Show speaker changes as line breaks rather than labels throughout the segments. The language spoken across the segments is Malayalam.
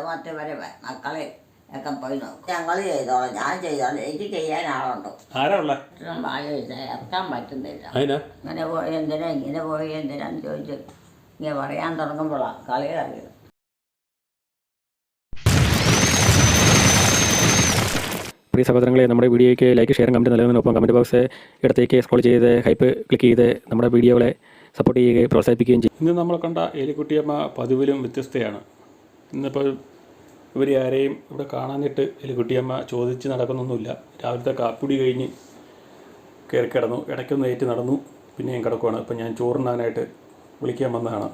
പത്ത് വരെ മക്കളെ ഒക്കെ പോയി നോക്കും. ഞങ്ങൾ ചെയ്തോളാം, ഞാൻ ചെയ്തോളാം. എനിക്ക് ചെയ്യാൻ ആളുണ്ടോ?
ആരാ ഉള്ള
ഇറക്കാൻ പറ്റുന്നില്ല.
അതിനാ
ഇങ്ങനെ പോയി എന്തിനാ, ഇങ്ങനെ പോയി എന്തിനാന്ന് ചോദിച്ചു ഇങ്ങനെ പറയാൻ തുടങ്ങുമ്പോഴാണ് കളി അറിയുന്നത്.
പ്രിയ സഹോദരങ്ങളെ, നമ്മുടെ വീഡിയോയ്ക്ക് ലൈക്ക്, ഷെയർ, കമൻറ്റ് നൽകുന്നതിനൊപ്പം കമൻറ്റ് ബോക്സ് ഇടത്തേക്ക് സ്ക്രോൾ ചെയ്ത് ഹൈപ്പ് ക്ലിക്ക് ചെയ്ത് നമ്മുടെ വീഡിയോകളെ സപ്പോർട്ട് ചെയ്യുകയും പ്രോത്സാഹിപ്പിക്കുകയും ചെയ്യും.
ഇന്ന് നമ്മൾ കണ്ട എലിക്കുട്ടിയമ്മ പതിവിലും വ്യത്യസ്തയാണ്. ഇന്നിപ്പോൾ ഇവർ ആരെയും ഇവിടെ കാണാനിട്ട് എലിക്കുട്ടിയമ്മ ചോദിച്ച് നടക്കുന്നൊന്നുമില്ല. രാവിലത്തെ കാപ്പിടി കഴിഞ്ഞ് കയറി കിടന്നു, ഇടയ്ക്കൊന്ന് ഏറ്റ് നടന്നു, പിന്നെയും കിടക്കുവാണ്. ഇപ്പം ഞാൻ ചോറുണ്ണാനായിട്ട് വിളിക്കാൻ വന്നതാണ്.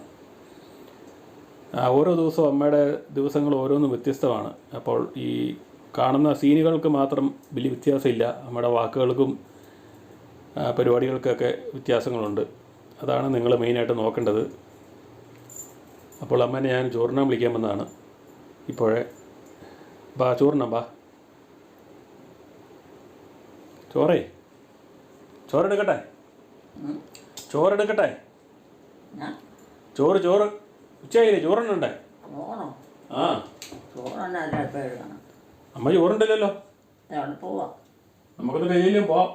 ഓരോ ദിവസവും അമ്മയുടെ ദിവസങ്ങൾ ഓരോന്നും വ്യത്യസ്തമാണ്. അപ്പോൾ ഈ കാണുന്ന സീനുകൾക്ക് മാത്രം വലിയ വ്യത്യാസമില്ല, നമ്മുടെ വാക്കുകൾക്കും പരിപാടികൾക്കൊക്കെ വ്യത്യാസങ്ങളുണ്ട്. അതാണ് നിങ്ങൾ മെയിനായിട്ട് നോക്കേണ്ടത്. അപ്പോൾ അമ്മേനെ ഞാൻ ചോറിനാൻ വിളിക്കാൻ വന്നതാണ്. ഇപ്പോഴേ ബാ ചോറിനാം, ബാ ചോറെടുക്കട്ടെ, ചോറെടുക്കട്ടെ, ചോറ് ഉച്ചയായില്ലേ? ചോറുണ്ടേ? ആ, അമ്മ ചോറുണ്ടല്ലോ. നമുക്കൊന്നിട്ട് എവിടെയെങ്കിലും പോവാം.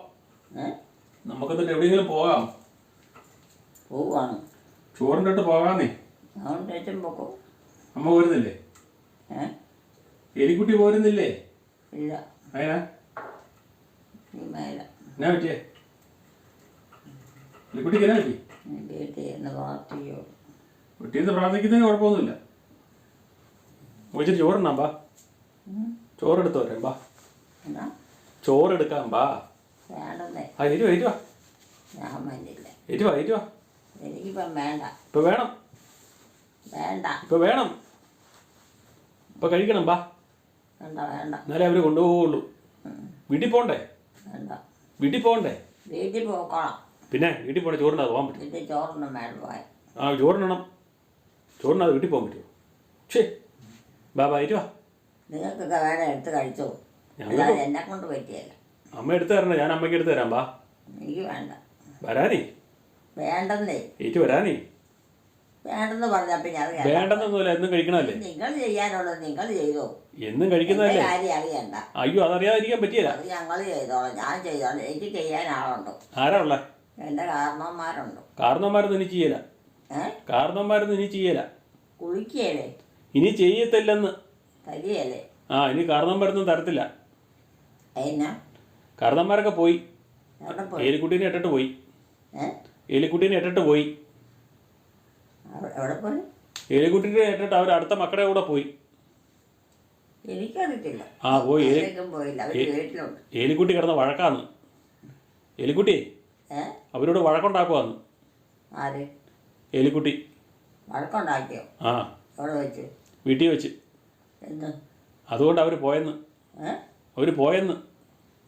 നമുക്കൊന്നിട്ട് എവിടെയെങ്കിലും പോകാം. ചോറിൻ്റെ അടുത്ത് പോകാന്നേ. അമ്മ പോരുന്നില്ലേ? എലിക്കുട്ടി പോരുന്നില്ലേ? അതിനാ എന്നാ പറ്റിയേ? എലിക്കുട്ടിക്ക് എന്നാ പറ്റി? വീട്ടിൽ പ്രാർത്ഥിക്കുന്നതിന് കുഴപ്പമൊന്നുമില്ല. വിളിച്ചിട്ട് ചോറുണ്ണാം, ബാ ചോറെടുത്ത് വരാം, ബാ ചോറെടുക്കാം, ബാ. ആ ഏറ്റുവാ ഏറ്റുവാ ഏറ്റുവാ ഏറ്റുവാ.
എനിക്കിപ്പം വേണ്ട.
ഇപ്പൊ വേണം,
വേണ്ട,
ഇപ്പൊ വേണം, ഇപ്പൊ കഴിക്കണം, ബാ.
വേണ്ട വേണ്ട.
എന്നാലേ അവര് കൊണ്ടുപോകുള്ളൂ. വീട്ടിൽ പോകണ്ടേ?
വേണ്ട.
വീട്ടിൽ പോകണ്ടേ?
വീട്ടിൽ പോക്കോളാം.
പിന്നെ വീട്ടിൽ പോകണേ ചോറിനാ പോകാൻ പറ്റും.
വീട്ടിൽ ചോറൊന്നും വേണ്ട പോയാൽ.
ആ ചോറിനണം, ചോറിനാ വീട്ടിൽ പോകാൻ പറ്റുമോ? ശരി, ബാ ബാ ഏറ്റുവാ.
നിങ്ങൾക്കൊക്കെ വേണം എടുത്ത് കഴിച്ചോ.
ഞങ്ങൾക്ക്
എന്നെ കൊണ്ട് പറ്റിയല്ല.
അമ്മ എടുത്ത് തരണേ, ഞാൻ അമ്മയ്ക്ക് എടുത്ത് തരാം, ബാ.
എനിക്ക് വേണ്ട.
വരാനേ?
വേണ്ടെന്നേ.
ഏറ്റു വരാനേ?
വേണ്ടെന്ന് പറഞ്ഞപ്പോ ഞാൻ
വേണ്ടെന്നൊന്നുമില്ല, എന്നും കഴിക്കണല്ലേ.
നിങ്ങൾ ചെയ്യാനുള്ളത് നിങ്ങൾ ചെയ്തോ.
എന്നും കഴിക്കുന്നതല്ലേ.
കാര്യം അറിയണ്ട.
അയ്യോ, അതറിയാതിരിക്കാൻ പറ്റിയല്ല.
അത് ഞങ്ങൾ ചെയ്തോളാം, ഞാൻ ചെയ്തോളാം. എനിക്ക് ചെയ്യാൻ ആളുണ്ടോ?
ആരാ ഉള്ള?
എൻ്റെ കാരണവന്മാരുണ്ടോ?
കാരണവന്മാരൊന്നും ഇനി ചെയ്യല. കാരണവന്മാരൊന്നും ഇനി ചെയ്യല.
കുളിക്കുകയല്ലേ?
ഇനി ചെയ്യത്തില്ലെന്ന്.
തരികയല്ലേ?
ആ, ഇനി കാരണവന്മാരൊന്നും തരത്തില്ല.
എന്നാ
കാരണവന്മാരൊക്കെ പോയി.
എവിടെ പോയി?
എലിക്കുട്ടീനെ ഇട്ടിട്ട് പോയി. എലിക്കുട്ടീനെ ഇട്ടിട്ട് പോയി.
എവിടെ പോയി?
എലിക്കുട്ടീനെ ഇട്ടിട്ട് അവർ അടുത്ത മക്കളുടെ കൂടെ പോയി.
എനിക്കറിയത്തില്ല.
ആ പോയി.
പോയില്ല, അവർ വീട്ടിലുണ്ട്.
എലിക്കുട്ടി കിടന്ന വഴക്കാന്ന്. എലിക്കുട്ടി അവരോട് വഴക്കുണ്ടാക്കുവാന്ന്.
ആര്?
എലിക്കുട്ടി
വഴക്കുണ്ടാക്കിയോ?
ആ,
എവിടെ വെച്ച്?
വീട്ടിൽ വെച്ച്.
എന്ത്?
അതുകൊണ്ട് അവർ പോയെന്ന്. അവർ പോയെന്ന്.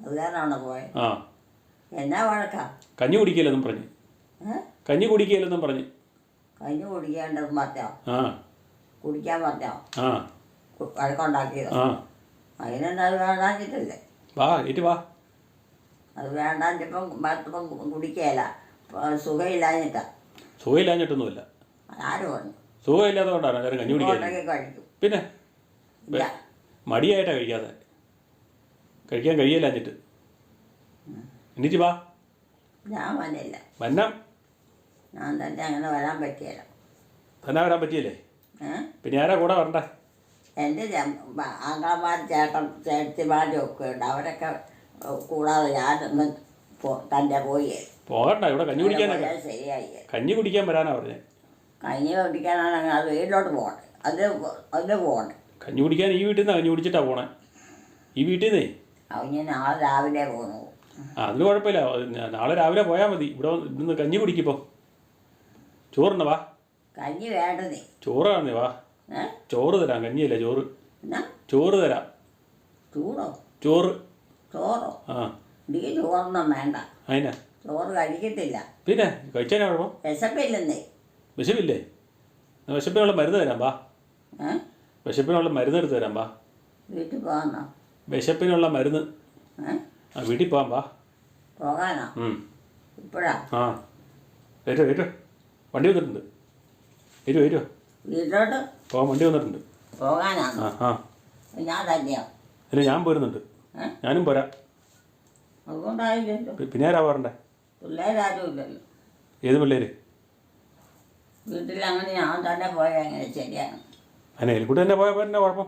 അത് കാരണമാണോ പോയത്?
ആ.
എന്നാ വഴക്കാ?
കഞ്ഞി കുടിക്കില്ലെന്നും പറഞ്ഞ്. കഞ്ഞി കുടിക്കില്ലെന്നും പറഞ്ഞ്.
കഞ്ഞി കുടിക്കേണ്ടത് പറഞ്ഞോ?
ആ.
കുടിക്കാൻ പറഞ്ഞോ?
ആ.
വഴക്കുണ്ടാക്കിയതോ?
ആ.
അതിനെന്താ അത് വേണ്ടാഞ്ഞിട്ടില്ലേ?
വാ ഏറ്റ് വാ.
അത് വേണ്ടാഞ്ഞിപ്പം കുടിക്കുകയില്ല, സുഖമില്ലാഞ്ഞിട്ടാ.
സുഖമില്ലാഞ്ഞിട്ടൊന്നുമില്ല.
ആര് പറഞ്ഞു?
സുഖമില്ലാത്തതുകൊണ്ടാണ് എല്ലാവരും കഞ്ഞി കുടിക്കാൻ.
കഴിക്കും.
പിന്നെ മടിയായിട്ടാണ് കഴിക്കാതെ. കഴിക്കാൻ കഴിയില്ലാഞ്ഞിട്ട്. എണീറ്റ് വാ.
ഞാൻ വന്നില്ല.
വന്നം.
ഞാൻ തന്നെ അങ്ങനെ വരാൻ പറ്റിയല്ല.
തന്നെ വരാൻ പറ്റിയല്ലേ? പിന്നെ ആരാ കൂടെ വരണ്ടേ?
എൻ്റെ ആങ്ങളമാർ ചേട്ടത്തിമാരും ഒക്കെ ഉണ്ട്. അവരൊക്കെ കൂടാതെ ഞാനൊന്നും തന്നെ പോയി.
പോകണ്ട, ഇവിടെ കഞ്ഞി കുടിക്കാനൊക്കെ.
ശരിയായി.
കഞ്ഞി കുടിക്കാൻ വരാനാ പറഞ്ഞേ.
കഞ്ഞി കുടിക്കാനാണെങ്കിൽ അത് വീട്ടിലോട്ട് പോകണ്ടേ? അതിന് പോകണ്ടേ?
കഞ്ഞി കുടിക്കാൻ ഈ വീട്ടിൽ നിന്നാണ് കഞ്ഞി കുടിച്ചിട്ടാ പോണേ. ഈ വീട്ടിൽ നിന്നേ.
അവന് നാളെ രാവിലെ പോകണു.
ആ, അതിന് കുഴപ്പമില്ല. നാളെ രാവിലെ പോയാൽ മതി. ഇവിടുന്ന് കഞ്ഞി കുടിക്കിപ്പോൾ. ചോറുണ്ട് വാ.
കഞ്ഞി വേണ്ടതേ.
ചോറാണേ വാ. ചോറ് തരാം. കഞ്ഞിയല്ല, ചോറ്. ചോറ് തരാം.
ചൂടോ?
ചോറ്.
ചോറോ?
ആ.
എനിക്ക് ചോറൊന്നും വേണ്ട.
അതിനാ?
ചോറ് കഴിക്കത്തില്ല.
പിന്നെ കഴിച്ചാനാ കുഴപ്പം?
വിശപ്പില്ലെന്നേ.
വിശപ്പില്ലേ? വിശപ്പിനുള്ള മരുന്ന് തരാം വാ. വിശപ്പിനുള്ള മരുന്ന് എടുത്ത് തരാം വാ.
വീട്ടിൽ പോകാനോ?
വിശപ്പിനുള്ള മരുന്ന്. ആ, വീട്ടിൽ പോകാം വാ.
പോകാനോ? ഇപ്പോഴാ?
ആ. ഏറ്റോ വണ്ടി വന്നിട്ടുണ്ട്. ഏറ്റോ
വീട്ടിലോട്ട്
പോകാൻ വണ്ടി വന്നിട്ടുണ്ട്.
പോകാനാണ്
ആ ആ
ഞാൻ തന്നെയോ?
അല്ല ഞാൻ പോരുന്നുണ്ട്. ഞാനും പോരാ.
അതുകൊണ്ടായില്ലല്ലോ.
പിന്നെ ആരാ പോരണ്ടേ?
പിള്ളേരാരും ഇല്ലല്ലോ
ഏത് പിള്ളേര്?
വീട്ടിൽ. അങ്ങനെ ഞാൻ തന്നെ പോയാൽ എങ്ങനെ ശരിയാണ്?
അതിന് എലിക്കുട്ടി തന്നെ പോയാൽ എന്നാ കുഴപ്പം?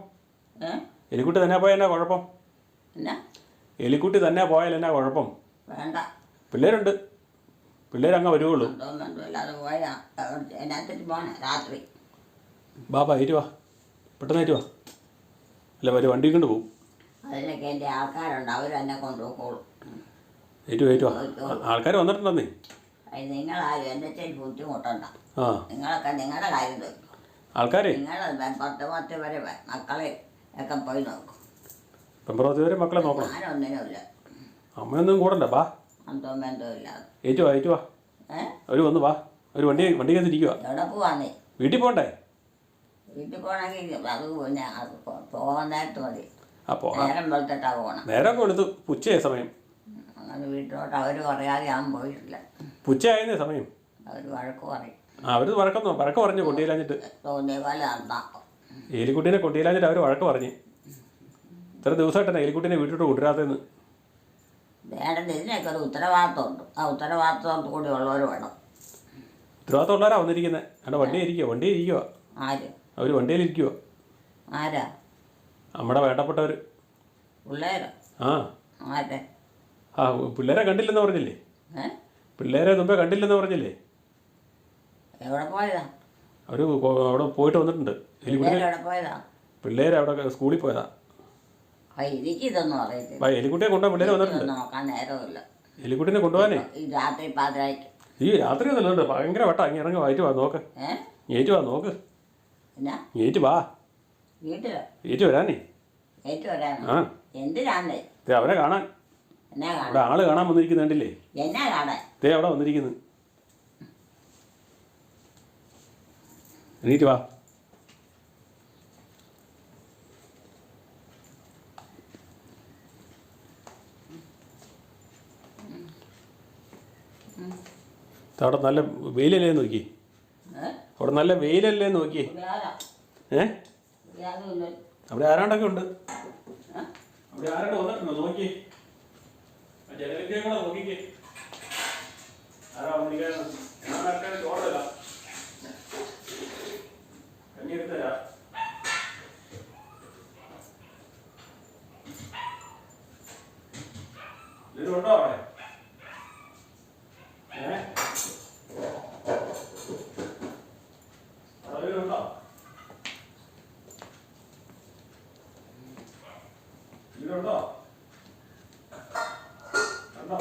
എലിക്കുട്ടി തന്നെ പോയാൽ എന്നാ കുഴപ്പം?
എന്നാ
എലിക്കുട്ടി തന്നെ പോയാൽ എന്നാ കുഴപ്പം?
വേണ്ട,
പിള്ളേരുണ്ട്, പിള്ളേരങ്ങ് വരുവുള്ളൂ.
അതൊന്നും അല്ലാതെ പോയാ എന്നാത്തിട്ട് പോണേ രാത്രി?
ബാബാ ഏറ്റുവാ, പെട്ടെന്ന് ഏറ്റുവാ. അല്ല വണ്ടി കൊണ്ട് പോകും.
അതിനൊക്കെ എൻ്റെ ആൾക്കാരുണ്ട്, അവരെന്നെ കൊണ്ടുപോയിക്കോളും.
ഏറ്റുവാ ആൾക്കാർ വന്നിട്ടുണ്ടെന്നേ.
അത് നിങ്ങളാരും എന്നെ ചെയ്ത് ബുദ്ധിമുട്ടണ്ട.
ആ
നിങ്ങളൊക്കെ നിങ്ങളുടെ കാര്യം നോക്കും.
ആൾക്കാരെ
നിങ്ങൾ 10 വരെ മക്കളെ ഒക്കെ പോയി നോക്കും.
പെമ്പറോത്തി വരെ മക്കളെ നോക്കണം.
ഞാനൊന്നിനുമില്ല.
അമ്മയൊന്നും കൂടണ്ട. ബാ
അന്തവും ബന്ധവും ഇല്ലാതെ.
ഏറ്റുവാ അവർ വന്ന് വാ. അവർ വണ്ടിക്കകത്ത് ഇരിക്കുക.
എവിടെ പോവാന്നേ?
വീട്ടിൽ പോകണ്ടേ?
വീട്ടിൽ പോകണമെങ്കിൽ അത് പിന്നെ അത് പോകാൻ നേരത്ത് മതി.
അപ്പോൾ
നേരം വെളുത്തിട്ടാ പോകണം.
നേരമൊക്കെ എടുത്തു. പുച്ചയായ സമയം.
അങ്ങനെ വീട്ടിലോട്ട് അവർ പറയാതെ ഞാൻ പോയിട്ടില്ല.
പുച്ചയായിരുന്നേ സമയം.
അവർ വഴക്ക് പറയും.
അവർ വഴക്ക് പറഞ്ഞു കൊണ്ടിയിലാഞ്ഞിട്ട്.
തോന്നിയ പോലെ നടന്നാ.
എലിക്കുട്ടീനെ കൊണ്ടിയിലാഞ്ഞിട്ട് അവർ വഴക്ക് പറഞ്ഞ്. ഇത്ര ദിവസമായിട്ടാണ് എലിക്കുട്ടീനെ വീട്ടിലോട്ട് കൊണ്ടുവരാത്തതെന്ന്.
വേണ്ടത് ഇതിനൊക്കെ ഒരു ഉത്തരവാദിത്വമുണ്ട്. ആ ഉത്തരവാദിത്വം കൂടി ഉള്ളവർ വേണം.
ഉത്തരവാദിത്തം ഉള്ളവരാ വന്നിരിക്കുന്നത്. അവിടെ വണ്ടിയിൽ ഇരിക്കുക.
ആര്?
അവർ വണ്ടിയിലിരിക്കുക.
ആരാ?
നമ്മുടെ വേണ്ടപ്പെട്ടവർ.
പിള്ളേരോ?
ആ
ആരെ?
ആ പിള്ളേരെ കണ്ടില്ലെന്ന് പറഞ്ഞില്ലേ? പിള്ളേരെ മുമ്പേ കണ്ടില്ലെന്ന് പറഞ്ഞില്ലേ?
എവിടെ പോയതാ?
അവർ അവിടെ പോയിട്ട് വന്നിട്ടുണ്ട്.
എവിടെ പോയതാ?
പിള്ളേർ അവിടെ സ്കൂളിൽ പോയതാ.
എനിക്കിതൊന്നും അറിയത്തില്ല.
എലിക്കുട്ടിയെ കൊണ്ടുപോകാൻ പിള്ളേർ വന്നിട്ടുണ്ട്.
നോക്കാൻ നേരമില്ല.
എലിക്കുട്ടിനെ കൊണ്ടുപോകാനേ
ഈ രാത്രി പാതിരായ്ക്ക്.
ഈ രാത്രി ഒന്നുമില്ല. ഭയങ്കര വട്ടാ. അങ്ങ് ഇറങ്ങി വായിട്ട് വാ നോക്ക്. ഏറ്റു വാ നോക്ക്.
എന്നാ
ഏറ്റു വാ.
വീട്ടിലോ?
ഏറ്റു വരാനേ.
ഏറ്റു വരാനോ?
ആ
എന്തിനാന്നേ?
അവരെ കാണാൻ.
എന്നാ
അവിടെ
കാണാൻ?
ആള് കാണാൻ വന്നിരിക്കുന്നുണ്ടില്ലേ?
എന്നാ കാണാൻ?
അവിടെ വന്നിരിക്കുന്നു. എണീറ്റ് വാ. അവിടെ നല്ല വെയിലല്ലേ നോക്കി. അവിടെ നല്ല വെയിലല്ലേ നോക്കി. അവിടെ ആരാണ്ടൊക്കെ ഉണ്ട്. അവിടെ ആരാണ്ട് വന്നിട്ടുണ്ടോ നോക്കി. ജനലിന്റെ കൂടെ നോക്കിക്കേ. ആരാ വന്നിരിക്കാൻ ചോറല്ല കഞ്ഞി എടുത്തരാ. ഇതിലുണ്ടോ അവിടെ? ഉണ്ടോ? ഇതിലുണ്ടോ? കണ്ടോ?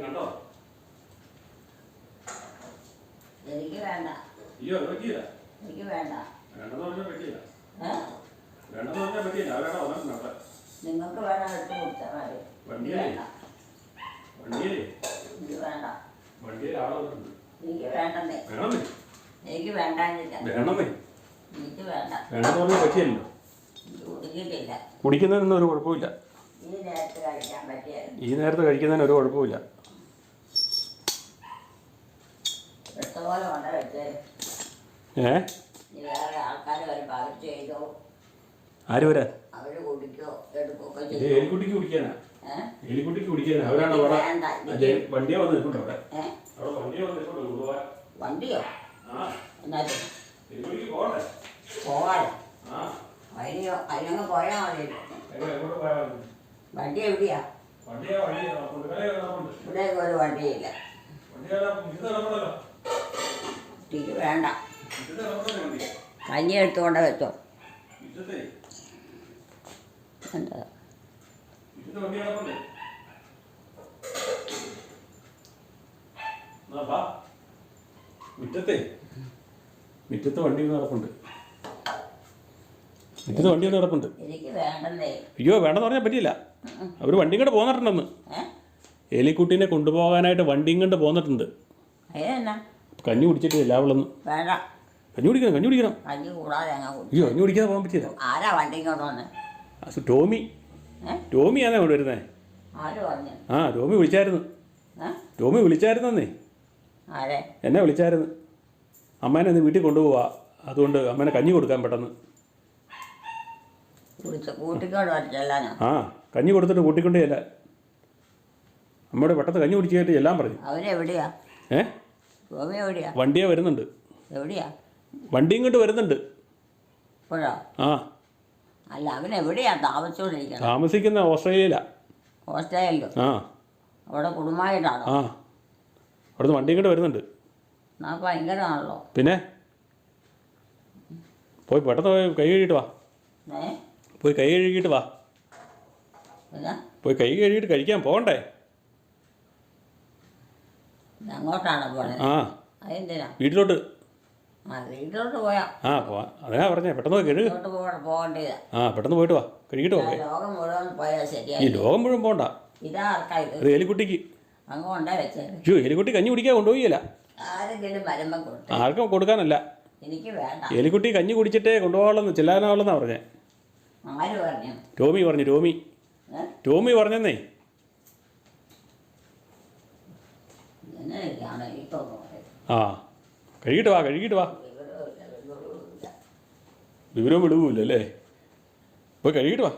കണ്ടോ?
എനിക്ക് വേണ്ട.
അയ്യോ പറ്റിയില്ല.
എനിക്ക് വേണ്ട.
വേണ്ടെന്ന് പറഞ്ഞാൽ പറ്റിയില്ല. വേണ്ടെന്ന് പറഞ്ഞാൽ പറ്റിയില്ല. അവരാണ് വന്നിട്ടുണ്ട്.
നിങ്ങൾക്ക് വേണം എടുത്ത് കൊടുത്താൽ മതി.
വണ്ടിയിലേ
എനിക്ക് വേണ്ട.
വണ്ടിയിൽ ആളെ വന്നിട്ടുണ്ട്.
എനിക്ക് വേണ്ടെന്നേ.
വേണമെന്നേ.
എനിക്ക് വേണ്ടാഞ്ഞില്ല.
വേണമെന്നേ.
എനിക്ക് വേണ്ട.
വേണ്ടെന്ന് പറഞ്ഞാൽ പറ്റിയല്ലോ.
കുടിക്കിട്ടില്ല.
കുടിക്കുന്നതിനൊന്നും ഒരു കുഴപ്പമില്ല.
ഈ നേരത്ത് കഴിക്കാൻ പറ്റിയായിരുന്നു.
ഈ നേരത്ത് കഴിക്കുന്നതിന് ഒരു കുഴപ്പമില്ല.
ഇഷ്ടപോലെ കൊണ്ട് വെച്ചേ. വേറെ ആൾക്കാർ വരുമ്പോൾ അവർ ചെയ്തോ.
ആര് വരാൻ?
അവർ കുടിക്കോ എടുക്കുകയൊക്കെ
എലിക്കുട്ടിക്ക് കുടിക്കാനാ. എലിക്കുട്ടിക്ക് കുടിക്കാനാ. അവരാണ് അവിടെ വണ്ടിയെ വന്ന് നിൽക്കുന്നുണ്ട്. അവിടെ വണ്ടിയെ വന്ന് നിൽക്കുന്നുണ്ട്.
വണ്ടിയോ? എന്നാലും
എലിക്കുട്ടിക്ക് പോകണ്ടേ?
പോകാതെ അതിനങ്ങ് പോയാൽ മതി. വണ്ടി എവിടെയാ? ഇവിടേക്ക് ഒരു വണ്ടിയില്ല. എനിക്ക് വേണ്ട. കഞ്ഞി എടുത്തുകൊണ്ട് വെച്ചോ. എന്താ
മുറ്റത്ത് വണ്ടി നടപ്പുണ്ട്. മുറ്റത്ത് വണ്ടി നടപ്പുണ്ട്.
എനിക്ക് വേണ്ടല്ലേ.
അയ്യോ വേണ്ടെന്ന് പറഞ്ഞാൽ പറ്റിയില്ല. അവർ വണ്ടിയും കൊണ്ട് പോന്നിട്ടുണ്ടെന്ന്. എലിക്കുട്ടീനെ കൊണ്ടുപോകാനായിട്ട് വണ്ടിയും കൊണ്ട് പോന്നിട്ടുണ്ട്.
അതെന്നാ?
കഞ്ഞി കുടിച്ചിട്ട് എല്ലാവളൊന്ന്
വേണ്ട.
കഞ്ഞി കുടിക്കണം.
കഞ്ഞി കൂടാതെ
അയ്യോ കഞ്ഞി കുടിക്കാതെ പോകാൻ പറ്റില്ല.
ആരാ വണ്ടി കൊണ്ട് വന്നത്?
ടോമി. ടോമിയാണേ അവിടെ വരുന്നേ.
ആര് പറഞ്ഞു?
ആ ടോമി വിളിച്ചായിരുന്നു. ടോമി വിളിച്ചായിരുന്നേ.
ആരെ?
എന്നെ വിളിച്ചായിരുന്നു. അമ്മേനെ ഒന്ന് വീട്ടിൽ കൊണ്ടുപോവാ, അതുകൊണ്ട് അമ്മേനെ കഞ്ഞി കൊടുക്കാൻ പെട്ടെന്ന്.
കൂട്ടിക്കൊണ്ട് വരച്ചെല്ലാനോ?
ആ കഞ്ഞി കൊടുത്തിട്ട് കൂട്ടിക്കൊണ്ടേ അല്ല, അമ്മയോട് പെട്ടെന്ന് കഞ്ഞി കുടിച്ചിട്ട് എല്ലാം പറഞ്ഞു.
അവനെവിടെയാ? ടോമി എവിടെയാ?
വണ്ടിയെ വരുന്നുണ്ട്.
എവിടെയാ?
വണ്ടി ഇങ്ങോട്ട് വരുന്നുണ്ട്.
ഇപ്പോഴോ?
ആ
അല്ല, അവനെവിടെയാ താമസിച്ചുകൊണ്ടിരിക്കുന്നത്?
താമസിക്കുന്ന ഓസ്ട്രേലിയയിലാണ്.
ഓസ്ട്രേലിയയിലോ?
ആ
അവിടെ കുടുംബമായിട്ടാണോ?
ആ അവിടുന്ന് വണ്ടി ഇങ്ങോട്ട് വരുന്നുണ്ട്.
എന്നാ ഭയങ്കരമാണല്ലോ.
പിന്നെ പോയി പെട്ടെന്ന് പോയി കൈ കഴുകിയിട്ട് വാ. പോയി കൈ കഴുകിയിട്ട് വാ.
പിന്നെ
പോയി കൈ കഴുകിയിട്ട് കഴിക്കാൻ പോകണ്ടേ?
അങ്ങോട്ടാണോ പോണത്?
ആ
അതെന്തിനാ?
വീട്ടിലോട്ട്.
വീട്ടിലോട്ട് പോയാ?
ആ പോവാ, അതിനാ പറഞ്ഞേ പെട്ടെന്ന് പോയി കഴുകു.
പോകേണ്ടത്.
ആ പെട്ടെന്ന് പോയിട്ട് വാ, കഴുകിയിട്ട് പോകേ.
ലോകം മുഴുവൻ പോയാൽ
ഈ
ശരിയായി.
ലോകം മുഴുവൻ പോകണ്ട.
ഇതാർക്കാ ഇത്?
അത് എലിക്കുട്ടിക്ക്.
അങ്ങോട്ടാ വെച്ചത്.
അയ്യോ എലിക്കുട്ടി കഞ്ഞി കുടിക്കാൻ കൊണ്ടുപോയില്ല.
ആരെങ്കിലും വരുമ്പം കൊടുത്തു.
ആർക്കും കൊടുക്കാനല്ല,
എനിക്ക് വേണ്ട.
എലിക്കുട്ടി കഞ്ഞി കുടിച്ചിട്ടേ കൊണ്ടുപോകാമെന്ന് ചെല്ലാനാവുള്ളെന്നാണ് പറഞ്ഞേ.
ആര് പറഞ്ഞു?
ടോമി പറഞ്ഞു. ടോമി പറഞ്ഞെന്നേ.
എന്നൊക്കെയാണ് ഇപ്പൊ
ആ കഴുകിയിട്ട് വാ, കഴുകിയിട്ട് വാ. വിവരം വിടുവില്ലല്ലേ? പോയി കഴുകിയിട്ട് വാ.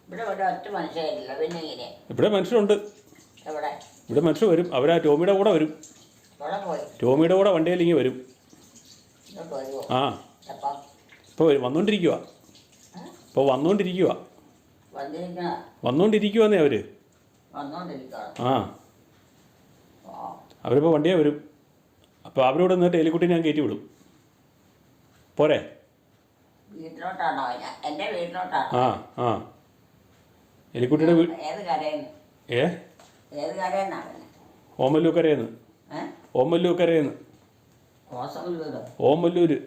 ഇവിടെ ഒറ്റ മനുഷ്യരില്ല, പിന്നെ ഇങ്ങനെ.
ഇവിടെ മനുഷ്യരുണ്ട്.
എവിടെ?
ഇവിടെ മനുഷ്യർ വരും. അവരാ ടോമിയുടെ കൂടെ വരും. ടോമിയുടെ കൂടെ വണ്ടിയിൽ ഇങ്ങനെ വരും. ആ ഇപ്പോൾ വരും, വന്നുകൊണ്ടിരിക്കുക. ഇപ്പോൾ വന്നുകൊണ്ടിരിക്കുവാന്നേ അവർ. ആ അവരിപ്പോൾ വണ്ടിയെ വരും. അപ്പോൾ അവരോട് നിന്നിട്ട് എലിക്കുട്ടി ഞാൻ കയറ്റി വിടും. പോരെ?
വീട്ടിലോട്ടാണോ? എൻ്റെ വീട്ടിലോട്ടാണോ?
ആ ആ എലിക്കുട്ടിയുടെ വീട്.
ഏത് കരയെന്ന്? ഏത് കരയെന്നാണ്?
ഓമല്ലൂക്കരയെന്ന്. ഓമല്ലൂക്കരയെന്ന്. ഓമല്ലൂര്.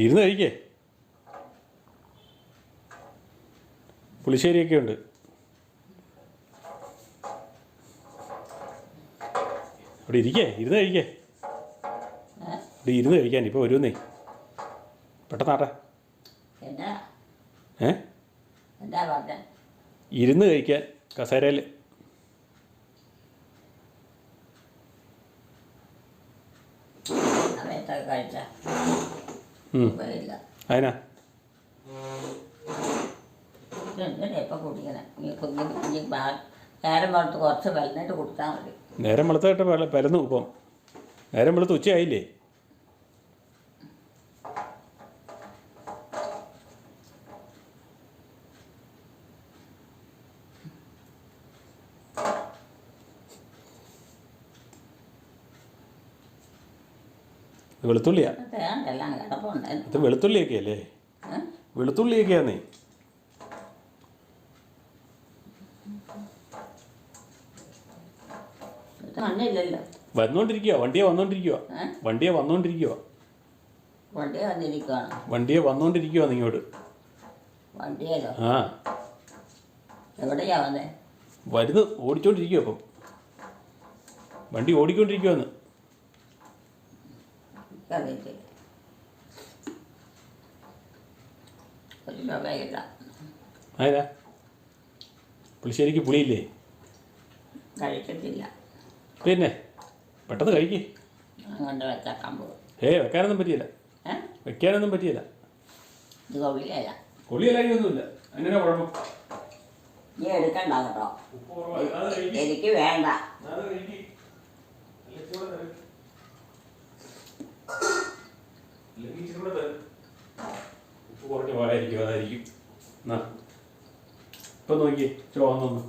ഇരുന്ന് കഴിക്കേ. പുളിശ്ശേരിയൊക്കെ ഉണ്ട്. അവിടെ ഇരിക്കേ, ഇരുന്ന് കഴിക്കേ. ഇവിടെ ഇരുന്ന് കഴിക്കാൻ ഇപ്പോൾ വരുമെന്നേ. പെട്ടെന്നാട്ടെ. ഇരുന്ന് കഴിക്കാൻ കസേരയിൽ. അതിനാ
നേരം വെളുത്ത് കുറച്ച് വെള്ളിട്ട് കൊടുത്താൽ മതി.
നേരം വെളുത്തായിട്ട് പരന്നു. ഇപ്പം നേരം വെളുത്ത് ഉച്ചയായില്ലേ? വെളുത്തുള്ളിയാ? ഇത് വെളുത്തുള്ളിയൊക്കെ അല്ലേ? വെളുത്തുള്ളിയൊക്കെയാന്നേ. വന്നോണ്ടിരിക്കുക. വണ്ടിയെ വന്നോണ്ടിരിക്കുക നിങ്ങോട്ട്. ആ
എവിടെയാ വന്നേ?
വരുന്നു, ഓടിച്ചോണ്ടിരിക്കുക. അപ്പം വണ്ടി ഓടിക്കൊണ്ടിരിക്കുവാന്ന്. അതാ പുളിശ്ശേരിക്ക് പുളിയില്ലേ?
കഴിക്കത്തില്ല.
പിന്നെ പെട്ടെന്ന് കഴിക്കേ. വെക്കാനൊന്നും പറ്റിയില്ല.
ഇത് കൊള്ളിയല്ല.
കൊള്ളിയല്ലായൊന്നുമില്ല. അങ്ങനെ കുഴപ്പം.
നീ എടുക്കണ്ട കേട്ടോ, എനിക്ക് വേണ്ട.
ഉപ്പ് കുറച്ച് പോരായിരിക്കും, അതായിരിക്കും. ഇപ്പം നോക്കി ചോന്നൊന്ന്.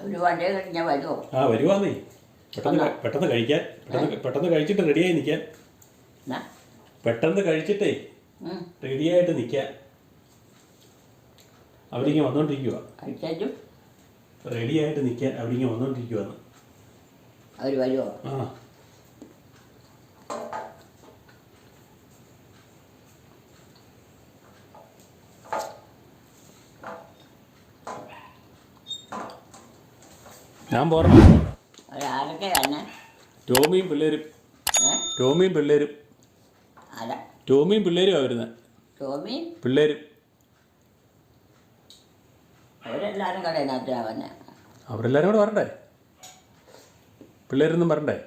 ഒരു വണ്ടിയെ കഴിഞ്ഞാൽ വരുമോ?
ആ വരുവാന്നേ. പെട്ടെന്ന് കഴിക്കാൻ. പെട്ടെന്ന് കഴിച്ചിട്ട് റെഡിയായി നിൽക്കാൻ. പെട്ടെന്ന് കഴിച്ചിട്ടേ റെഡിയായിട്ട് നിൽക്കാൻ. അവരിങ്ങനെ വന്നോണ്ടിരിക്കുക. റെഡിയായിട്ട് നിൽക്കാൻ അവരിങ്ങനെ വന്നോണ്ടിരിക്കുവാന്ന്.
അവർ വരുമോ?
ആ ഞാൻ പോരണം.
ആരൊക്കെ തന്നെ
ടോമിയും പിള്ളേരും.
ഏ
ടോമിയും പിള്ളേരും.
ആരാ?
ടോമിയും പിള്ളേരുമാണ് വരുന്നത്.
ടോമി
പിള്ളേരും.
അവരെല്ലാവരും കടയിനകത്താ വന്നെ.
അവരെല്ലാവരും കൂടെ വരണ്ടേ? പിള്ളേരൊന്നും വരണ്ടേ?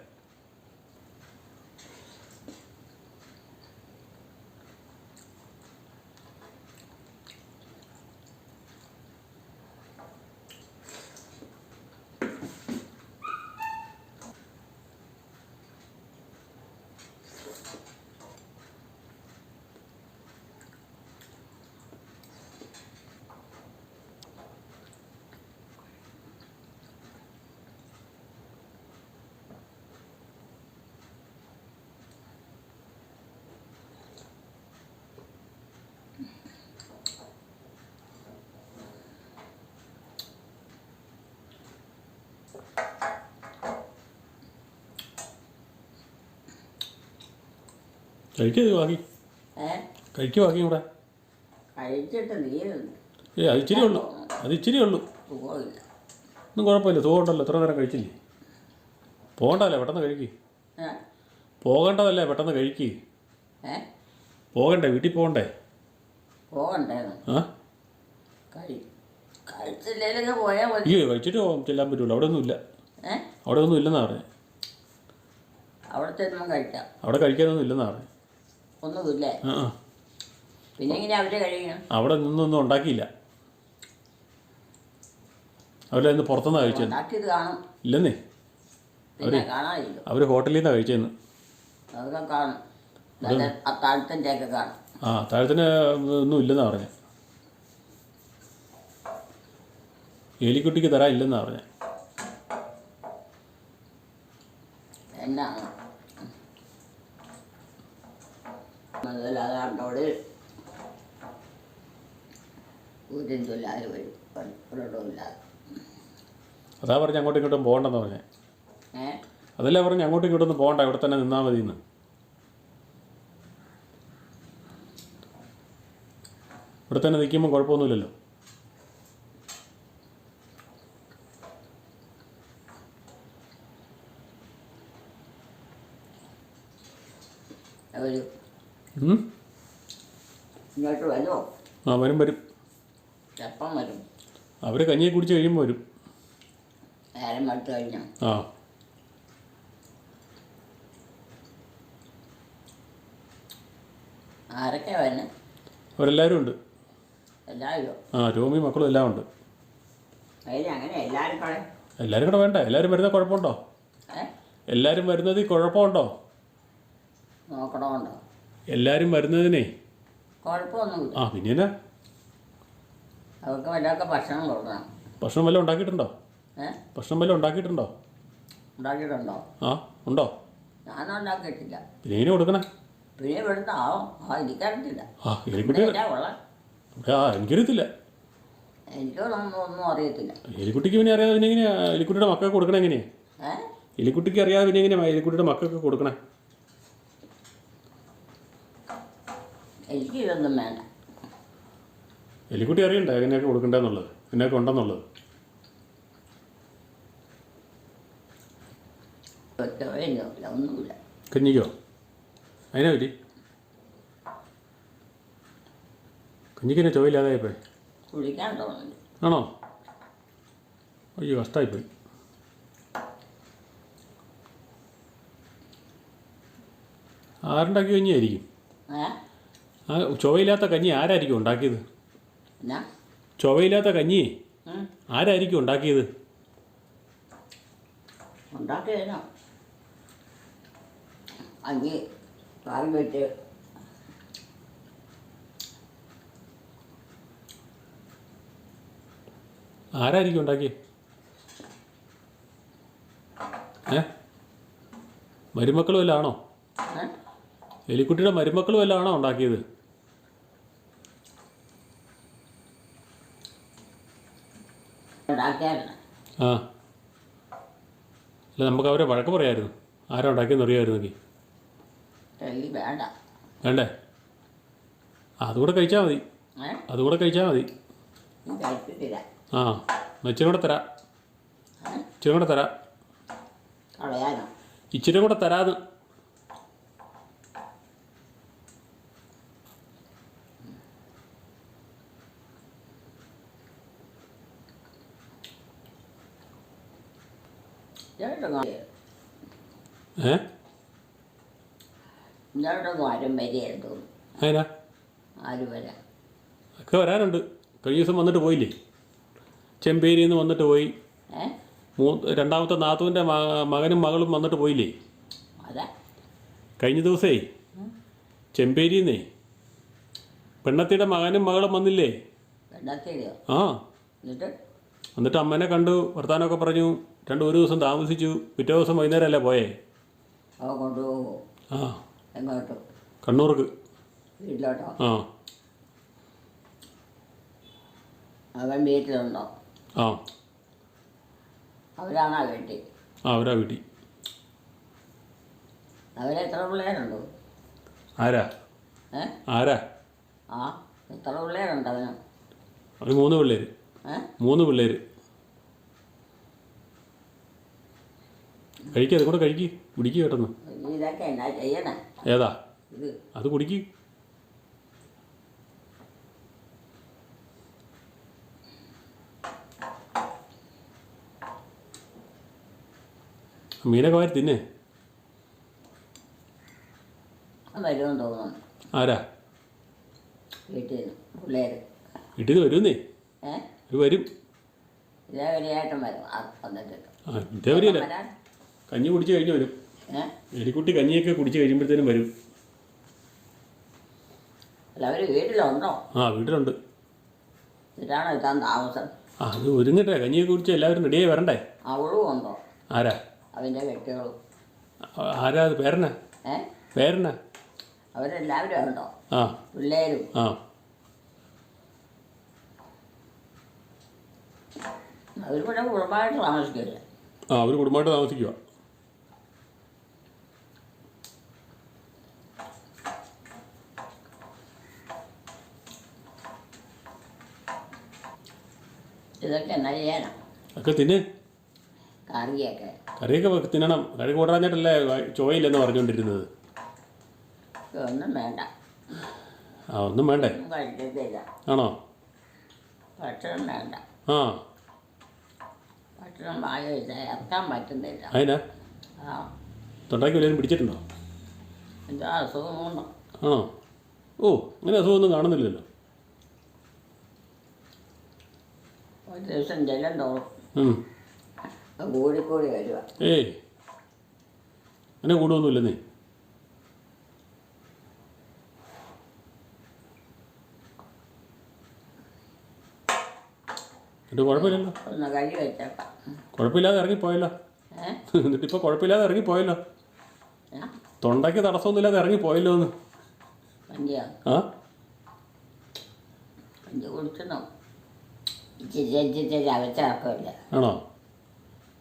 കഴിക്കത് ബാക്കി. കഴിക്കുക ബാക്കിയും കൂടെ.
കഴിച്ചിട്ട് നീരുണ്ട്
അത് ഇച്ചിരി ഉള്ളൂ. അത് ഇച്ചിരി ഉള്ളൂ.
സുഖമില്ല.
ഒന്നും കുഴപ്പമില്ല. സുഖമുണ്ടല്ലോ. എത്ര നേരം കഴിച്ചില്ലേ? പോകണ്ടല്ലേ, പെട്ടെന്ന് കഴിക്ക്. പോകേണ്ടതല്ലേ, പെട്ടെന്ന് കഴിക്ക്. പോകണ്ടേ, വീട്ടിൽ പോകണ്ടേ?
പോകണ്ടേന്ന്
ആ
കഴിച്ചില്ലെങ്കിൽ പോയാൽ മതി.
അയ്യോ, കഴിച്ചിട്ട് ചെല്ലാൻ പറ്റുള്ളൂ. അവിടെ ഒന്നുമില്ല. അവിടെ ഒന്നും ഇല്ലെന്നാ പറഞ്ഞത്.
അവിടെ ചെല്ലുമ്പോൾ കഴിക്കാം.
അവിടെ കഴിക്കാനൊന്നും ഇല്ലെന്നാ പറഞ്ഞത്.
ഒന്നുമില്ലേ?
ആ
പിന്നെ ഇങ്ങനെ അവർ കഴിക്കണം.
അവിടെ നിന്നൊന്നും ഉണ്ടാക്കിയില്ല. അവരെ ഇന്ന് പുറത്തുനിന്നാണ് കഴിച്ചത്.
ഉണ്ടാക്കിയത് കാണും.
ഇല്ലെന്നേ,
പിന്നെ കാണാനില്ല.
അവർ ഹോട്ടലിൽ നിന്നാണ് കഴിച്ചതെന്ന്.
അതൊക്കെ കാണും. നല്ല അത്താഴത്തിൻ്റെ ഒക്കെ കാണും.
ആ, താഴത്തിന് ഒന്നും ഇല്ലെന്നാ പറഞ്ഞത്. എലിക്കുട്ടിക്ക് തരാൻ ഇല്ലെന്നാ പറഞ്ഞത്.
എന്നാണ് മുതലാകാണ്ടോട് ഊരും ചൊല്ലാതെ വരും. ഒരിടമില്ലാതെ.
അതാ പറഞ്ഞ് അങ്ങോട്ടും ഇങ്ങോട്ടും പോകണ്ടെന്ന് പറഞ്ഞേ. അതല്ലേ പറഞ്ഞ് അങ്ങോട്ടും ഇങ്ങോട്ടൊന്നും പോകണ്ട, ഇവിടെ തന്നെ നിന്നാൽ മതി എന്ന്. ഇവിടെ തന്നെ നിൽക്കുമ്പോൾ കുഴപ്പമൊന്നുമില്ലല്ലോ.
അവർ ഇങ്ങോട്ട് വരുമോ?
ആ, വരും വരും.
എപ്പം വരും?
അവർ കഞ്ഞിയെ കുടിച്ച് കഴിയുമ്പോൾ വരും.
നേരം എടുത്തു കഴിഞ്ഞോ?
ആ,
ആരൊക്കെ വന്നെ?
അവരെല്ലാവരും ഉണ്ട്.
എല്ലാവരും?
ആ, ടോമി മക്കളും എല്ലാം ഉണ്ട്.
അങ്ങനെ എല്ലാവരും കൂടെ?
എല്ലാവരും കൂടെ വേണ്ട. എല്ലാവരും വരുന്നത് കുഴപ്പമുണ്ടോ? എല്ലാവരും വരുന്നതിൽ കുഴപ്പമുണ്ടോ?
നോക്കണമുണ്ടോ?
എല്ലാവരും വരുന്നതിനേ
കുഴപ്പമൊന്നുമില്ല.
ആ, പിന്നെ എന്നാ?
അവർക്ക് വല്ലതൊക്കെ ഭക്ഷണം കൊടുക്കണം.
ഭക്ഷണം വല്ലതും ഉണ്ടാക്കിയിട്ടുണ്ടോ? ഭക്ഷണം വല്ലതും ഉണ്ടാക്കിയിട്ടുണ്ടോ?
ഉണ്ടാക്കിയിട്ടുണ്ടോ?
ആ, ഉണ്ടോ?
ഞാനും ഉണ്ടാക്കിയിട്ടില്ല.
പിന്നെ എങ്ങനെ കൊടുക്കണേ?
പിന്നെ ഇവിടുത്തെ ആവും. എനിക്കറിയത്തില്ല.
ആ, എലിക്കുട്ടി.
ഉള്ളത്
എനിക്കറിയത്തില്ല.
എനിക്കൊന്നും അറിയത്തില്ല.
എലിക്കുട്ടിക്ക് പിന്നെ അറിയാതെ പിന്നെ എങ്ങനെയാ എലിക്കുട്ടിയുടെ മക്കൾക്ക് കൊടുക്കണേ? എങ്ങനെയാ എലിക്കുട്ടിക്ക് അറിയാതെ പിന്നെ എങ്ങനെയാ എലിക്കുട്ടിയുടെ മക്കൾക്ക് കൊടുക്കണേ?
എനിക്ക് ഇതൊന്നും വേണ്ട.
എലിക്കുട്ടി അറിയണ്ടേ എങ്ങനെയൊക്കെ കൊടുക്കണ്ടെന്നുള്ളത്, എന്നൊക്കെ ഉണ്ടെന്നുള്ളത്?
ഒന്നുമില്ല.
കഞ്ഞിക്കോ? അതിനാ പറ്റി? കഞ്ഞിക്കെന്നെ ചുവയില്ലാതായിപ്പോയി.
കുളിക്കാൻ തോന്നുന്നു.
ആണോ? അയ്യോ, കഷ്ടമായിപ്പോയി. ആരുണ്ടാക്കിയ കഞ്ഞിയായിരിക്കും? ആ, ചുവയില്ലാത്ത കഞ്ഞി ആരായിരിക്കും ഉണ്ടാക്കിയത്? ചുവയില്ലാത്ത കഞ്ഞി ആരായിരിക്കും ഉണ്ടാക്കിയത്?
ഉണ്ടാക്കിയതിനോ അഞ്ഞി കറി വെച്ച്
ആരായിരിക്കും ഉണ്ടാക്കിയത്? മരുമക്കൾ വല്ലതും ആണോ? എലിക്കുട്ടിയുടെ മരുമക്കൾ വല്ലതും ആണോ ഉണ്ടാക്കിയത്?
ഉണ്ടാക്കിയായിരുന്നു.
ആ, അല്ല, നമുക്ക് അവരെ വഴക്ക് പറയാമായിരുന്നു. ആരാ ഉണ്ടാക്കിയെന്ന് അറിയാമായിരുന്നെങ്കിൽ.
വേണ്ട.
വേണ്ടേ? അതുകൂടെ കഴിച്ചാൽ മതി. അതുകൂടെ കഴിച്ചാൽ മതി.
കഴിച്ചിട്ടില്ല.
ആ, മെച്ചിനൂടെ തരാം. ഇച്ചിരി കൂടെ തരാം.
കളയാനോ?
ഇച്ചിരി കൂടെ തരാത്. ഏ
ഇന്നോട്ടൊന്നും ആരും വരികയെന്ന് തോന്നുന്നു.
അതിനാ
ആരും വരാം.
ഒക്കെ വരാനുണ്ട്. കഴിഞ്ഞ ദിവസം വന്നിട്ട് പോയില്ലേ? ചെമ്പേരിയിൽ നിന്ന് വന്നിട്ട് പോയി. രണ്ടാമത്തെ നാത്തൂൻ്റെ മകനും മകളും വന്നിട്ട് പോയില്ലേ?
അതാ
കഴിഞ്ഞ ദിവസേ ചെമ്പേരിയിൽ നിന്നേ പെണ്ണത്തിയുടെ മകനും മകളും വന്നില്ലേ?
വെള്ളത്തിലോ?
ആ.
എന്നിട്ട്
അമ്മേനെ കണ്ടു, വർത്താനമൊക്കെ പറഞ്ഞു. ഒരു ദിവസം താമസിച്ചു. പിറ്റേ ദിവസം വൈകുന്നേരമല്ലേ പോയേ?
അവ കൊണ്ടുപോകുമോ?
ആ.
എങ്ങോട്ട്?
കണ്ണൂർക്ക്.
വീട്ടിലോട്ടോ?
ആ.
അവൻ വീട്ടിലുണ്ടോ?
ആ.
അവരാണോ വീട്ടിൽ?
ആ, അവരാ വീട്ടിൽ.
അവരെത്ര പിള്ളേരുണ്ടോ?
ആരാ? ആരാ?
ആ, എത്ര പിള്ളേരുണ്ട് അവന്?
അവന് 3 പിള്ളേർ. 3 പിള്ളേർ. കഴിക്കുക, അത് കൂടെ കഴിക്ക്, കുടിക്കുക കേട്ടെന്ന്.
ഇതൊക്കെ എന്നാ ചെയ്യണേ?
ഏതാ
ഇത്?
അത് കുടിക്ക്. മീനൊക്കെ വാരി തിന്നെ.
വരുമെന്ന് തോന്നുന്നു.
ആരാ?
വീട്ടിൽ നിന്ന് പിള്ളേർ.
വീട്ടിൽ നിന്ന് വരുന്നേ. വരും.
ഇതേവരെയായിട്ടും വരും. വന്നിട്ട്
ഇതേ വരില്ല. കഞ്ഞി കുടിച്ച് കഴിഞ്ഞ് വരും. എലിക്കുട്ടി കഞ്ഞിയൊക്കെ കുടിച്ച് കഴിയുമ്പോഴത്തേനും വരും.
അല്ല, അവർ വീട്ടിലുണ്ടോ?
ആ, വീട്ടിലുണ്ട്.
ഇതാണോ ഇതാൻ താമസം?
ആ, അത് ഒരുങ്ങട്ടെ. കഞ്ഞിയൊക്കെ കുടിച്ച് എല്ലാവരും റെഡിയായി വരണ്ടേ?
അവളും ഉണ്ടോ?
ആരാ?
അവൻ്റെ കെട്ടികളും.
ആരാ? അത് പേരനാ? പേരനാ?
അവരെല്ലാവരും ഉണ്ടോ?
ആ.
പിള്ളേരും?
ആ.
അവരിവിടെ കുടുംബമായിട്ട് താമസിക്കില്ല.
ആ, അവർ കുടുംബമായിട്ട് താമസിക്കുക.
ഇതൊക്കെ എന്നാ ചെയ്യാനാ?
ഒക്കെ തിന്നെ.
കറിയൊക്കെ
തിന്നണം. കറി കൂടാഞ്ഞിട്ടല്ലേ ചോയില്ലെന്ന് പറഞ്ഞുകൊണ്ടിരുന്നത്.
ഒന്നും വേണ്ട.
ആ, ഒന്നും വേണ്ടേ?
കഴിക്കത്തില്ല.
ആണോ?
ഭക്ഷണം വേണ്ട.
ആ.
ഭക്ഷണം ഇറക്കാൻ പറ്റുന്നില്ല.
അതിനാ?
ആ.
തൊണ്ടാക്കി വല്ലതും പിടിച്ചിട്ടുണ്ടോ?
എന്താ അസുഖമുണ്ടോ?
ആണോ? ഓ, അങ്ങനെ അസുഖമൊന്നും കാണുന്നില്ലല്ലോ.
ഒരു ദിവസം ജലം തോറും കൂടിക്കൂടി വരിക.
ഏയ്, അങ്ങനെ കൂടുമൊന്നുമില്ലെന്നേ. എന്നിട്ട് കുഴപ്പമില്ലല്ലോ.
ഒന്ന് കഴി വെച്ചേക്കാം.
കുഴപ്പമില്ലാതെ ഇറങ്ങിപ്പോയല്ലോ. എന്നിട്ടിപ്പോൾ കുഴപ്പമില്ലാതെ ഇറങ്ങിപ്പോയല്ലോ. തൊണ്ടയ്ക്ക് തടസ്സമൊന്നുമില്ലാതെ ഇറങ്ങിപ്പോയല്ലോ എന്ന്.
കഞ്ഞിയോ?
ആ,
കഞ്ഞി കുടിച്ചോ? ഇച്ചിരി ചവച്ചിറക്കില്ല.
ആണോ?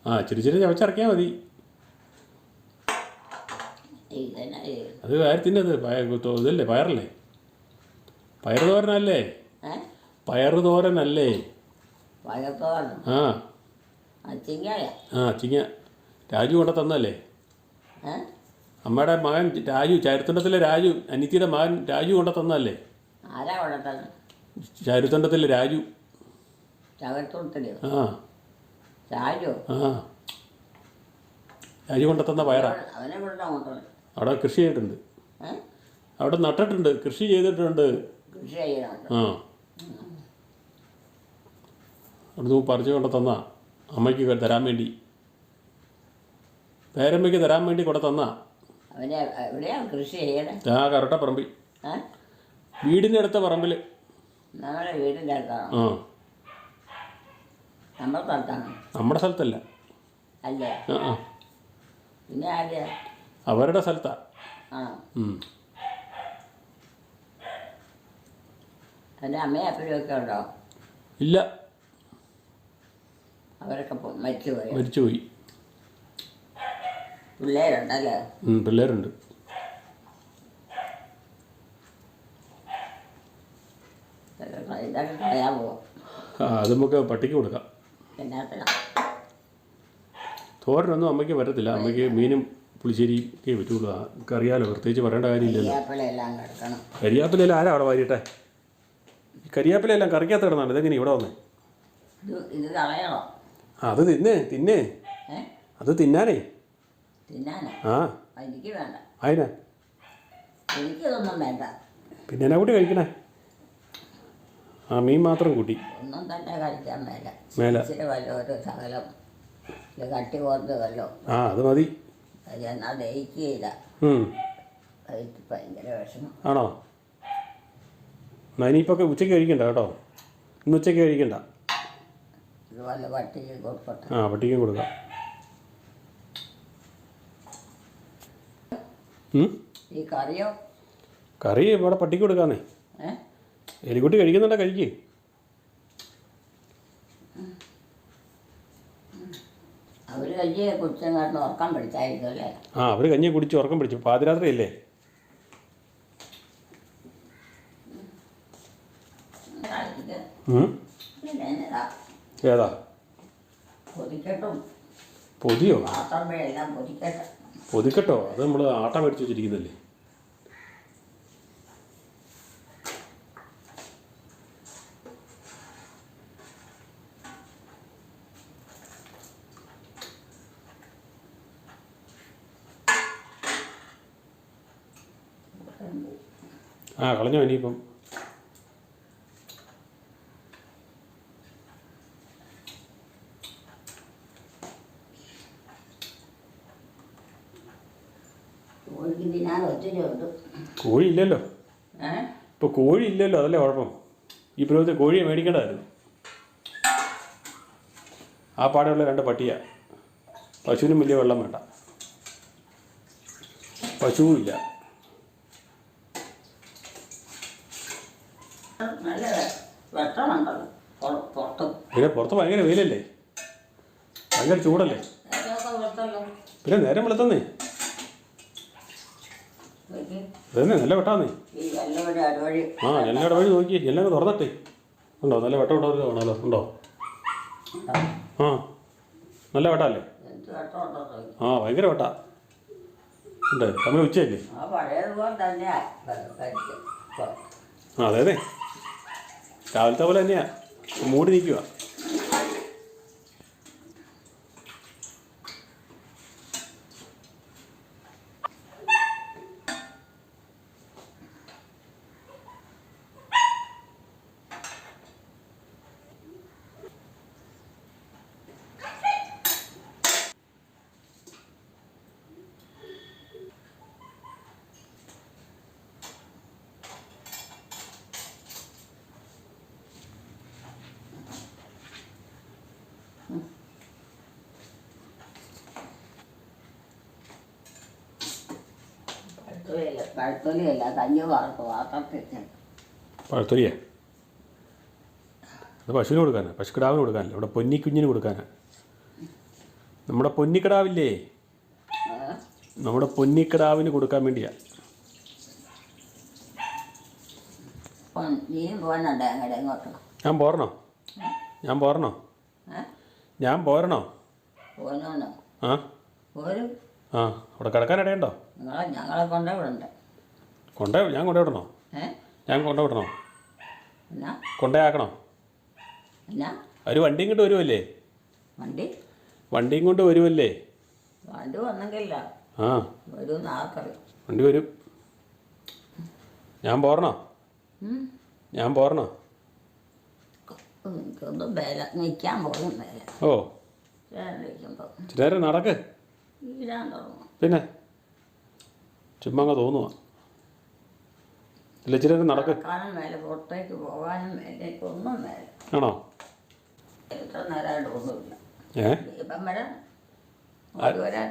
ആ, ഇച്ചിരി ചവച്ചിറക്കിയാൽ മതി. അത് കാര്യത്തിൻ്റെ ഇതല്ലേ, പയറല്ലേ? പയറ് തോരനല്ലേ? പയറ് തോരനല്ലേ?
പയത്തോരൻ?
ആ.
ചിങ്ങയാ?
ആ, ചിങ്ങ. രാജു കൊണ്ട തന്നല്ലേ? അമ്മയുടെ മകൻ രാജു, ചാരുത്തണ്ടത്തിലെ രാജു, അനിത്യയുടെ മകൻ രാജു കൊണ്ട തന്നല്ലേ?
ആരാ കൊണ്ട തന്നെ?
ചാരുത്തണ്ടത്തിലെ രാജു.
ചകരത്തോട്ടത്തിലോ?
ആ.
രാജു?
ആ, രാജു കൊണ്ട തന്ന പയറാ.
അവനെ കൊണ്ടാ കൊണ്ടുവന്നത്?
അവിടെ കൃഷി ചെയ്തിട്ടുണ്ട്. അവിടെ നട്ടിട്ടുണ്ട്, കൃഷി ചെയ്തിട്ടുണ്ട്.
കൃഷി ചെയ്യുന്നുണ്ട്.
ആ, അവിടെ പറിച്ചു കൊണ്ട് തന്ന അമ്മയ്ക്ക് തരാൻ വേണ്ടി, പേരമ്മയ്ക്ക് തരാൻ വേണ്ടി കൂടെ തന്ന.
അവനെ എവിടെയാണ് കൃഷി ചെയ്യണേ?
ആ, കരട്ടപ്പറമ്പിൽ. വീടിൻ്റെ അടുത്ത പറമ്പിൽ.
നമ്മുടെ വീടിൻ്റെ അടുത്താണോ?
ആ.
നമ്മുടെ സ്ഥലത്താണോ?
നമ്മുടെ സ്ഥലത്തല്ല.
അല്ലേ?
ആ.
പിന്നെ ആരെയാ?
അവരുടെ സ്ഥലത്താ.
ആണോ? എൻ്റെ അമ്മയും അപ്പനും ഒക്കെ ഉണ്ടോ?
ഇല്ല,
അവരൊക്കെ മരിച്ചുപോയി.
മരിച്ചുപോയി.
പിള്ളേരുണ്ടല്ലേ?
പിള്ളേരുണ്ട്.
ഇതൊക്കെ കളയാൻ പോവാം.
ആ, അത് നമുക്ക് പട്ടിക്ക് കൊടുക്കാം.
എന്നാത്തിനാ?
തോരനൊന്നും അമ്മയ്ക്ക് പറ്റത്തില്ല. അമ്മയ്ക്ക് മീനും പുളിശ്ശേരിക്കേ പറ്റുള്ളൂ. അറിയാലോ, പ്രത്യേകിച്ച് പറയേണ്ട കാര്യമില്ലല്ലോ.
കരിയാപ്പിലെല്ലാം കിടക്കണം.
കരിയാപ്പിലയെല്ലാം ആരാ അവിടെ വാരിയിട്ടെ? കരിയാപ്പിലയെല്ലാം കറിക്കകത്ത് കിടന്നാണ്. ഇതെങ്ങനെ ഇവിടെ വന്നേ?
ഇത് കളയണോ?
അത് തിന്നേ അത് തിന്നാനേ.
തിന്നാനോ?
ആ,
എനിക്ക് വേണ്ട.
അതിനാ?
എനിക്കിതൊന്നും വേണ്ട.
പിന്നെ എന്നാ കൂട്ടി കഴിക്കണേ? ആ, മീൻ മാത്രം കൂട്ടി.
ഒന്നും തന്നെ കഴിക്കാൻ
മേല.
ഇച്ചിരി വല്ല ഒരു ശകലം കട്ടി കുറഞ്ഞ വല്ലോ.
ആ, അത് മതി.
അത് എന്നാൽ ദഹിക്കുകയില്ല. കഴിച്ച് ഭയങ്കര വിഷമം.
ആണോ? എന്നാ ഇനിയിപ്പോൾ ഉച്ചയ്ക്ക് കഴിക്കണ്ട കേട്ടോ. ഇന്ന് ഉച്ചയ്ക്ക് കഴിക്കണ്ട.
ഇത് വല്ല പട്ടിക്ക് കൊടുക്കട്ടെ.
ആ, പട്ടിക്കും കൊടുക്കാം.
ഈ കറിയോ?
കറി ഇവിടെ പട്ടിക്ക് കൊടുക്കാന്നേ. എലിക്കുട്ടി കഴിക്കുന്നുണ്ടോ? കഴിക്ക്.
അവർ കഞ്ഞി കുടിച്ചും കാരണം ഉറക്കം പിടിച്ചായിരിക്കും അല്ലേ?
ആ, അവർ കഞ്ഞി കുടിച്ച് ഉറക്കം പിടിച്ചു. പാതിരാത്രി അല്ലേ? ഏതാ
പൊതിക്കട്ടും
പൊതിയോ?
പാത്രമ്പഴെല്ലാം പൊതിക്കട്ടെ.
പൊതിക്കട്ടോ? അത് നമ്മൾ ആട്ട മേടിച്ച് വെച്ചിരിക്കുന്നല്ലേ. ആ, കളഞ്ഞോ ഇനിയിപ്പം.
കോഴിക്ക് തിന്നാൻ ഒത്തിരി ഉണ്ട്.
കോഴി ഇല്ലല്ലോ. ഇപ്പോൾ കോഴി ഇല്ലല്ലോ, അതല്ലേ കുഴപ്പം. ഈ പ്രാവശ്യത്തെ കോഴിയെ മേടിക്കേണ്ടതായിരുന്നു. ആ പാടെയുള്ള 2 പട്ടിയാ. പശുവിനും വലിയ വെള്ളം വേണ്ട. പശുവും ഇല്ല.
നല്ല വെട്ടമുണ്ടല്ലോ പുറത്ത്.
പിന്നെ പുറത്ത് ഭയങ്കര വെയിലല്ലേ, ഭയങ്കര ചൂടല്ലേ. പിന്നെ നേരം വെളുത്തന്നേ. അതന്നെ നല്ല വെട്ടാന്നേ. ആ, ജനലയുടെ വഴി നോക്കി എല്ലാം തുറന്നിട്ടേ. ഉണ്ടോ? നല്ല വെട്ടം ഉണ്ടോ? കാണാലോ. ഉണ്ടോ? ആ, നല്ല വെട്ടല്ലേ. ആ, ഭയങ്കര വെട്ടാ ഉണ്ട്. സമയം ഉച്ചയല്ലേ? ആ, അതെ രാവിലത്തെ പോലെ തന്നെയാ. മൂടി നിൽക്കുക.
പഴത്തൊലിയല്ല, കഞ്ഞി വറുത്ത് പാത്രത്തിൽ.
പഴത്തൊലിയാ? അത് പശുവിന് കൊടുക്കാനാ, പശുക്കിടാവിന് കൊടുക്കാനല്ല. ഇവിടെ പൊന്നിക്കുഞ്ഞിന് കൊടുക്കാനാ. നമ്മുടെ പൊന്നിക്കിടാവില്ലേ, നമ്മുടെ പൊന്നിക്കിടാവിന് കൊടുക്കാൻ വേണ്ടിയാ.
നീ പോകണുണ്ടോ അങ്ങോട്ട് ഇങ്ങോട്ട്?
ഞാൻ പോരണോ?
പോന്നോന്നോ?
ആ
പോരും.
ആ, അവിടെ കിടക്കാനിടയുണ്ടോ?
ഞങ്ങളെ കൊണ്ടേ വിടണ്ടേ?
ഞാൻ കൊണ്ടുവിടണോ? ഞാൻ കൊണ്ടുവിടണോ?
എന്നാ
കൊണ്ടേയാക്കണോ?
എന്നാ
ഒരു വണ്ടിയും കൊണ്ട് വരുമല്ലേ? വണ്ടിയും കൊണ്ട് വരുമല്ലേ?
വണ്ടി വന്നെങ്കില്ല.
ആ,
വരുമെന്ന് ആർക്കറിയാം.
വണ്ടി വരും. ഞാൻ പോരണോ?
എനിക്കൊന്നും വേല നിൽക്കാൻ പോകും വേല.
ഓ,
ഇരിക്കുമ്പോൾ
ഇച്ചിരി നേരം നടക്ക്.
വീഴാൻ തുടങ്ങും.
പിന്നെ ചുമ്മാ അങ്ങ് തോന്നുക. ഇല്ല, ഇച്ചിരി നേരം നടക്ക്.
നടക്കാനും മേലെ, പുറത്തേക്ക് പോകാനും മേലേക്ക് ഒന്നും മേലെ.
ആണോ?
എത്ര നേരമായിട്ട് ഒന്നുമില്ല. ഇപ്പം വരാൻ വരാൻ